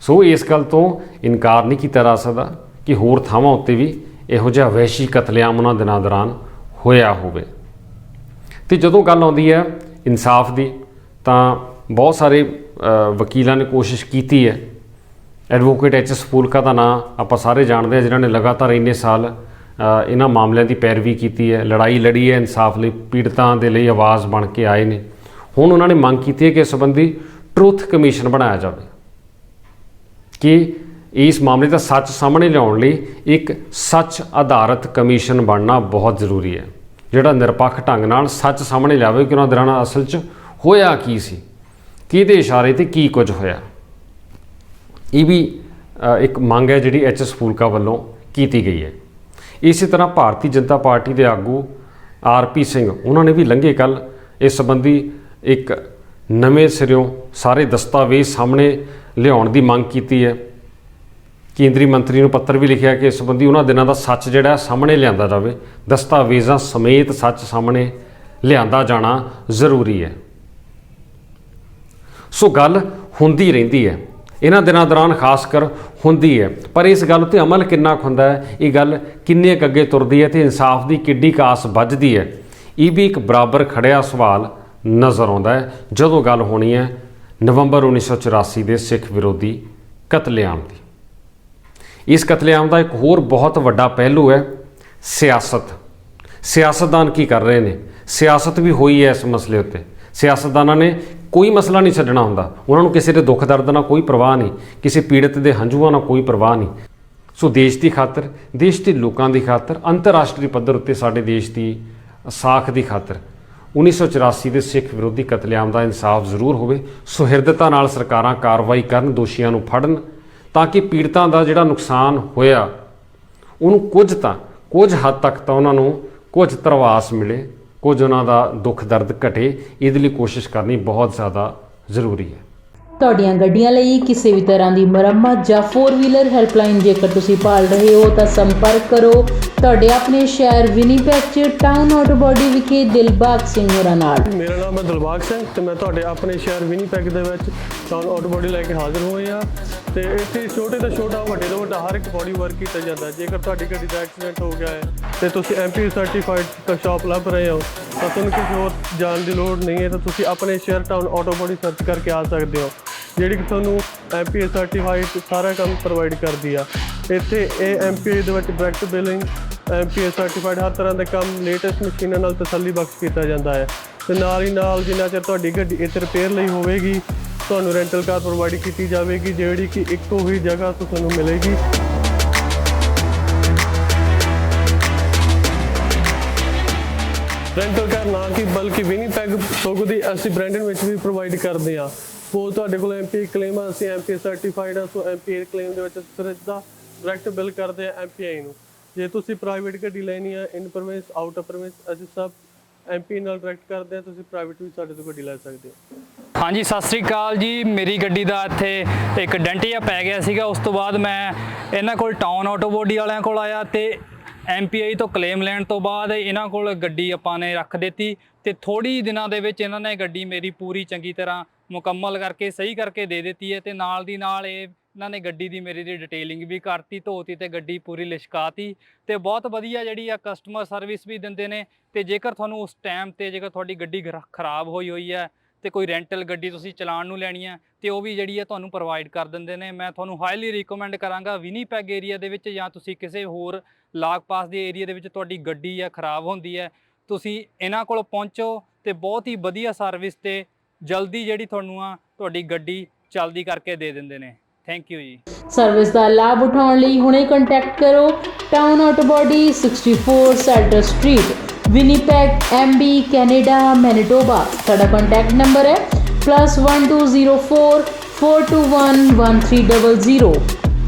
ਸੋ ਇਸ ਗੱਲ ਤੋਂ ਇਨਕਾਰ ਨਹੀਂ ਕੀਤਾ ਜਾ ਸਕਦਾ ਕਿ ਹੋਰ ਥਾਵਾਂ ਉੱਤੇ ਵੀ ਇਹੋ ਜਿਹਾ ਵਹਿਸ਼ੀ ਕਤਲੇਆਮ ਉਹਨਾਂ ਦਿਨਾਂ ਦੌਰਾਨ ਹੋਇਆ ਹੋਵੇ। ਅਤੇ ਜਦੋਂ ਗੱਲ ਆਉਂਦੀ ਹੈ ਇਨਸਾਫ ਦੀ, ਤਾਂ ਬਹੁਤ ਸਾਰੇ ਵਕੀਲਾਂ ਨੇ ਕੋਸ਼ਿਸ਼ ਕੀਤੀ ਹੈ। ਐਡਵੋਕੇਟ HS ਫੂਲਕਾ ਦਾ ਨਾਂ ਆਪਾਂ ਸਾਰੇ ਜਾਣਦੇ ਹਾਂ, ਜਿਨ੍ਹਾਂ ਨੇ ਲਗਾਤਾਰ ਇੰਨੇ ਸਾਲ ਇਹਨਾਂ ਮਾਮਲਿਆਂ ਦੀ ਪੈਰਵੀ ਕੀਤੀ ਹੈ, ਲੜਾਈ ਲੜੀ ਹੈ ਇਨਸਾਫ ਲਈ, ਪੀੜਤਾਂ ਦੇ ਲਈ ਆਵਾਜ਼ ਬਣ ਕੇ ਆਏ ਨੇ। ਹੁਣ ਉਹਨਾਂ ਨੇ ਮੰਗ ਕੀਤੀ ਹੈ ਕਿ ਇਸ ਸੰਬੰਧੀ ਟਰੂਥ ਕਮਿਸ਼ਨ ਬਣਾਇਆ ਜਾਵੇ, ਕਿ ਇਸ ਮਾਮਲੇ ਦਾ ਸੱਚ ਸਾਹਮਣੇ ਲਿਆਉਣ ਲਈ ਇੱਕ ਸੱਚ ਆਧਾਰਿਤ ਕਮਿਸ਼ਨ ਬਣਨਾ ਬਹੁਤ ਜ਼ਰੂਰੀ ਹੈ। ਜਿਹੜਾ ਨਿਰਪੱਖ ਢੰਗ ਨਾਲ ਸੱਚ ਸਾਹਮਣੇ ਲਿਆਵੇ ਕਿ ਉਹਨਾਂ ਦਿਨਾਂ ਨਾਲ ਅਸਲ 'ਚ ਹੋਇਆ ਕੀ ਸੀ, ਕਿਹਦੇ ਇਸ਼ਾਰੇ ਤੇ ਕੀ ਕੁਝ ਹੋਇਆ। ਇਹ ਵੀ ਇੱਕ ਮੰਗ ਹੈ ਜਿਹੜੀ HS ਫੂਲਕਾ ਵੱਲੋਂ ਕੀਤੀ ਗਈ ਹੈ। ਇਸੇ ਤਰ੍ਹਾਂ ਭਾਰਤੀ ਜਨਤਾ ਪਾਰਟੀ ਦੇ ਆਗੂ RP ਸਿੰਘ ਉਹਨਾਂ ਨੇ ਵੀ ਲੰਘੇ ਕੱਲ੍ਹ ਇਸ ਸੰਬੰਧੀ ਇੱਕ ਨਵੇਂ ਸਿਰਿਓਂ ਸਾਰੇ ਦਸਤਾਵੇਜ਼ ਸਾਹਮਣੇ ਲਿਆਉਣ ਦੀ ਮੰਗ ਕੀਤੀ ਹੈ। ਕੇਂਦਰੀ ਮੰਤਰੀ ਨੂੰ ਪੱਤਰ ਵੀ ਲਿਖਿਆ ਕਿ ਇਸ ਸੰਬੰਧੀ ਉਹਨਾਂ ਦਿਨਾਂ ਦਾ ਸੱਚ ਜਿਹੜਾ ਸਾਹਮਣੇ ਲਿਆਂਦਾ ਜਾਵੇ, ਦਸਤਾਵੇਜ਼ਾਂ ਸਮੇਤ ਸੱਚ ਸਾਹਮਣੇ ਲਿਆਂਦਾ ਜਾਣਾ ਜ਼ਰੂਰੀ ਹੈ। ਸੋ ਗੱਲ ਹੁੰਦੀ ਰਹਿੰਦੀ ਹੈ, ਇਹਨਾਂ ਦਿਨਾਂ ਦੌਰਾਨ ਖਾਸ ਕਰ ਹੁੰਦੀ ਹੈ, ਪਰ ਇਸ ਗੱਲ ਉੱਤੇ ਅਮਲ ਕਿੰਨਾ ਕੁ ਹੁੰਦਾ ਹੈ, ਇਹ ਗੱਲ ਕਿੰਨੇ ਕੁ ਅੱਗੇ ਤੁਰਦੀ ਹੈ ਤੇ ਇਨਸਾਫ ਦੀ ਕਿੱਡੀ ਕਾਸ ਵੱਜਦੀ ਹੈ, ਇਹ ਵੀ ਇੱਕ ਬਰਾਬਰ ਖੜਿਆ ਸਵਾਲ ਨਜ਼ਰ ਆਉਂਦਾ ਹੈ ਜਦੋਂ ਗੱਲ ਹੋਣੀ ਹੈ ਨਵੰਬਰ 1984 ਦੇ ਸਿੱਖ ਵਿਰੋਧੀ ਕਤਲੇਆਮ ਦੀ। ਇਸ ਕਤਲੇਆਮ ਦਾ ਇੱਕ ਹੋਰ ਬਹੁਤ ਵੱਡਾ ਪਹਿਲੂ ਹੈ ਸਿਆਸਤ। ਸਿਆਸਤਦਾਨ ਕੀ ਕਰ ਰਹੇ ਨੇ, ਸਿਆਸਤ ਵੀ ਹੋਈ ਹੈ ਇਸ ਮਸਲੇ ਉੱਤੇ। ਸਿਆਸਤਦਾਨਾਂ ਨੇ ਕੋਈ ਮਸਲਾ ਨਹੀਂ ਛੱਡਣਾ ਹੁੰਦਾ, ਉਹਨਾਂ ਨੂੰ ਕਿਸੇ ਦੇ ਦੁੱਖ ਦਰਦ ਨਾਲ ਕੋਈ ਪਰਵਾਹ ਨਹੀਂ, ਕਿਸੇ ਪੀੜਤ ਦੇ ਹੰਝੂਆਂ ਨਾਲ ਕੋਈ ਪਰਵਾਹ ਨਹੀਂ। ਸੋ ਦੇਸ਼ ਦੀ ਖਾਤਰ, ਦੇਸ਼ ਦੇ ਲੋਕਾਂ ਦੀ ਖਾਤਰ, ਅੰਤਰਰਾਸ਼ਟਰੀ ਪੱਧਰ ਉੱਤੇ ਸਾਡੇ ਦੇਸ਼ ਦੀ ਸਾਖ ਦੀ ਖਾਤਰ 1984 ਦੇ ਸਿੱਖ ਵਿਰੋਧੀ ਕਤਲੇਆਮ ਦਾ ਇਨਸਾਫ ਜ਼ਰੂਰ ਹੋਵੇ। ਸੁਹਿਰਦਤਾ ਨਾਲ ਸਰਕਾਰਾਂ ਕਾਰਵਾਈ ਕਰਨ, ਦੋਸ਼ੀਆਂ ਨੂੰ ਫੜਨ, ਤਾਂ ਕਿ ਪੀੜਤਾਂ ਦਾ ਜਿਹੜਾ ਨੁਕਸਾਨ ਹੋਇਆ ਉਹਨੂੰ ਕੁਝ ਹੱਦ ਤੱਕ ਤਾਂ ਉਹਨਾਂ ਨੂੰ ਕੁਝ ਧਰਵਾਸ ਮਿਲੇ, ਕੁਝ ਉਹਨਾਂ ਦਾ ਦੁੱਖ ਦਰਦ ਘਟੇ। ਇਹਦੇ ਲਈ ਕੋਸ਼ਿਸ਼ ਕਰਨੀ ਬਹੁਤ ਜ਼ਿਆਦਾ ਜ਼ਰੂਰੀ ਹੈ। ਤੁਹਾਡੀਆਂ ਗੱਡੀਆਂ ਲਈ ਕਿਸੇ ਵੀ ਤਰ੍ਹਾਂ ਦੀ ਮੁਰੰਮਤ ਜਾਂ 4 ਵੀਲਰ ਹੈਲਪਲਾਈਨ ਜੇਕਰ ਤੁਸੀਂ ਭਾਲ ਰਹੇ ਹੋ ਤਾਂ ਸੰਪਰਕ ਕਰੋ ਤੁਹਾਡੇ ਆਪਣੇ ਸ਼ਹਿਰ ਵਿਨੀਪੈਗ 'ਚ ਟਾਊਨ ਆਟੋ ਬਾਡੀ ਵਿਖੇ ਦਿਲਬਾਗ ਸਿੰਘ ਹੋਰਾਂ ਨਾਲ। ਮੇਰਾ ਨਾਮ ਹੈ ਦਿਲਬਾਗ ਸਿੰਘ ਤੇ ਮੈਂ ਤੁਹਾਡੇ ਆਪਣੇ ਸ਼ਹਿਰ ਵਿਨੀਪੈਗ ਦੇ ਵਿੱਚ ਟਾਊਨ ਆਟੋ ਬਾਡੀ ਲੈ ਕੇ ਹਾਜ਼ਰ ਹੋਏ ਹਾਂ ਤੇ ਇੱਥੇ ਛੋਟੇ ਤੋਂ ਛੋਟਾ, ਵੱਡੇ ਤੋਂ ਵੱਡਾ ਹਰ ਇੱਕ ਬਾਡੀ ਵਰਕ ਕੀਤਾ ਜਾਂਦਾ ਹੈ। ਜੇਕਰ ਤੁਹਾਡੀ ਗੱਡੀ ਦਾ ਐਕਸੀਡੈਂਟ ਹੋ ਗਿਆ ਹੈ ਤੇ ਤੁਸੀਂ MP ਸਰਟੀਫਾਈਡ ਸ਼ਾਪ ਲੱਭ ਰਹੇ ਹੋ ਤਾਂ ਤੁਹਾਨੂੰ ਕਿਸੇ ਹੋਰ ਜਾਣ ਦੀ ਲੋੜ ਨਹੀਂ ਹੈ, ਤਾਂ ਤੁਸੀਂ ਆਪਣੇ ਸ਼ਹਿਰ ਟਾਊਨ ਆਟੋ ਬਾਡੀ ਸਰਚ ਕਰਕੇ ਆ ਸਕਦੇ ਹੋ, ਜਿਹੜੀ ਕਿ ਤੁਹਾਨੂੰ MPA ਸਰਟੀਫਾਈਡ ਸਾਰਾ ਕੰਮ ਪ੍ਰੋਵਾਈਡ ਕਰਦੀ ਆ। ਇੱਥੇ ਇਹ MPA ਦੇ ਵਿੱਚ ਡਾਇਰੈਕਟ ਬਿਲਿੰਗ, MPA ਸਰਟੀਫਾਈਡ ਹਰ ਤਰ੍ਹਾਂ ਦੇ ਕੰਮ ਲੇਟੈਸਟ ਮਸ਼ੀਨਾਂ ਨਾਲ ਤਸੱਲੀ ਬਖਸ਼ ਕੀਤਾ ਜਾਂਦਾ ਹੈ। ਤੇ ਨਾਲ ਹੀ ਨਾਲ ਜਿੰਨਾ ਚਿਰ ਤੁਹਾਡੀ ਗੱਡੀ ਇੱਥੇ ਰਿਪੇਅਰ ਲਈ ਹੋਵੇਗੀ ਤੁਹਾਨੂੰ ਰੈਂਟਲ ਕਾਰ ਪ੍ਰੋਵਾਈਡ ਕੀਤੀ ਜਾਵੇਗੀ, ਜਿਹੜੀ ਕਿ ਇੱਕੋ ਹੀ ਜਗ੍ਹਾ ਤੋਂ ਤੁਹਾਨੂੰ ਮਿਲੇਗੀ। ਰੈਂਟਲ ਕਾਰ ਨਾ ਕਿ ਬਲਕਿ ਵਿਨੀਪੈਗ ਸਗੋਂ ਦੀ ਅਸੀਂ ਬ੍ਰੈਂਡਨ ਵਿੱਚ ਵੀ ਪ੍ਰੋਵਾਈਡ ਕਰਦੇ ਹਾਂ। ਸਪੋਜ਼ ਤੁਹਾਡੇ ਕੋਲ MPA ਕਲੇਮ ਆ, ਅਸੀਂ MPA ਸਰਟੀਫਾਈਡ ਆ, ਸੋ MPA ਕਲੇਮ ਦੇ ਵਿੱਚ ਸਿੱਧਾ ਡਾਇਰੈਕਟ ਬਿਲ ਕਰਦੇ ਆ MPI ਨੂੰ। ਜੇ ਤੁਸੀਂ ਪ੍ਰਾਈਵੇਟ ਗੱਡੀ ਲੈਣੀ ਆ, ਇਨ ਪ੍ਰੋਵਿੰਸ, ਆਊਟ ਆਫ ਪ੍ਰੋਵਿੰਸ, ਅਸੀਂ ਸਭ MP ਨਾਲ ਡਾਇਰੈਕਟ ਕਰਦੇ ਆ। ਤੁਸੀਂ ਪ੍ਰਾਈਵੇਟ ਵੀ ਸਾਡੇ ਤੋਂ ਗੱਡੀ ਲੈ ਸਕਦੇ ਹੋ। ਹਾਂਜੀ, ਸਤਿ ਸ੍ਰੀ ਅਕਾਲ ਜੀ। ਮੇਰੀ ਗੱਡੀ ਦਾ ਇੱਥੇ ਇੱਕ ਡੈਂਟ ਜਿਹਾ ਪੈ ਗਿਆ ਸੀਗਾ, ਉਸ ਤੋਂ ਬਾਅਦ ਮੈਂ ਇਹਨਾਂ ਕੋਲ ਟਾਊਨ ਆਟੋ ਬਾਡੀ ਵਾਲਿਆਂ ਕੋਲ ਆਇਆ ਤੇ MPI ਤੋਂ ਕਲੇਮ ਲੈਣ ਤੋਂ ਬਾਅਦ ਇਹਨਾਂ ਕੋਲ ਗੱਡੀ ਆਪਾਂ ਨੇ ਰੱਖ ਦਿੱਤੀ ਤੇ ਥੋੜ੍ਹੀ ਦਿਨਾਂ ਦੇ ਵਿੱਚ ਇਹਨਾਂ ਨੇ ਗੱਡੀ ਮੇਰੀ ਪੂਰੀ ਚੰਗੀ ਤਰ੍ਹਾਂ ਮੁਕੰਮਲ ਕਰਕੇ ਸਹੀ ਕਰਕੇ ਦੇ ਦਿੱਤੀ ਹੈ ਤੇ ਨਾਲ ਦੀ ਨਾਲ ਇਹਨਾਂ ਨੇ ਗੱਡੀ ਦੀ ਮੇਰੀ ਦੀ ਡਿਟੇਲਿੰਗ ਵੀ ਕਰਤੀ, ਧੋਤੀ ਤੇ ਗੱਡੀ ਪੂਰੀ ਲਿਸ਼ਕਾਤੀ ਤੇ ਬਹੁਤ ਵਧੀਆ ਜਿਹੜੀ ਆ ਕਸਟਮਰ ਸਰਵਿਸ ਵੀ ਦਿੰਦੇ ਨੇ। ਤੇ ਜੇਕਰ ਤੁਹਾਨੂੰ ਉਸ ਟਾਈਮ ਤੇ ਜੇਕਰ ਤੁਹਾਡੀ ਗੱਡੀ ਖਰਾਬ ਹੋਈ ਹੈ ਤੇ ਕੋਈ ਰੈਂਟਲ ਗੱਡੀ ਤੁਸੀਂ ਚਲਾਉਣ ਨੂੰ ਲੈਣੀ ਹੈ ਤੇ ਉਹ ਵੀ ਜਿਹੜੀ ਹੈ ਤੁਹਾਨੂੰ ਪ੍ਰੋਵਾਈਡ ਕਰ ਦਿੰਦੇ ਨੇ। ਮੈਂ ਤੁਹਾਨੂੰ ਹਾਈਲੀ ਰਿਕਮੈਂਡ ਕਰਾਂਗਾ ਵਿਨੀਪੈਗ ਏਰੀਆ ਦੇ ਵਿੱਚ ਜਾਂ ਤੁਸੀਂ ਕਿਸੇ ਹੋਰ ਲਾਗ ਪਾਸ ਦੇ ਏਰੀਆ ਦੇ ਵਿੱਚ ਤੁਹਾਡੀ ਗੱਡੀ ਆ ਖਰਾਬ ਹੁੰਦੀ ਹੈ, ਤੁਸੀਂ ਇਹਨਾਂ ਕੋਲ ਪਹੁੰਚੋ ਤੇ ਬਹੁਤ ਹੀ ਵਧੀਆ ਸਰਵਿਸ ਤੇ ਜਲਦੀ ਜਿਹੜੀ ਤੁਹਾਨੂੰ ਆ ਤੁਹਾਡੀ ਗੱਡੀ ਚਲਦੀ ਕਰਕੇ ਦੇ ਦਿੰਦੇ ਨੇ। Thank you ji. ਸਰਵਿਸ ਦਾ ਲਾਭ ਉਠਾਉਣ ਲਈ ਹੁਣੇ ਕੰਟੈਕਟ ਕਰੋ town auto body 64 Salter street Winnipeg MB Canada Manitoba. ਸਾਡਾ ਕੰਟੈਕਟ ਨੰਬਰ ਹੈ +1204 421 1300।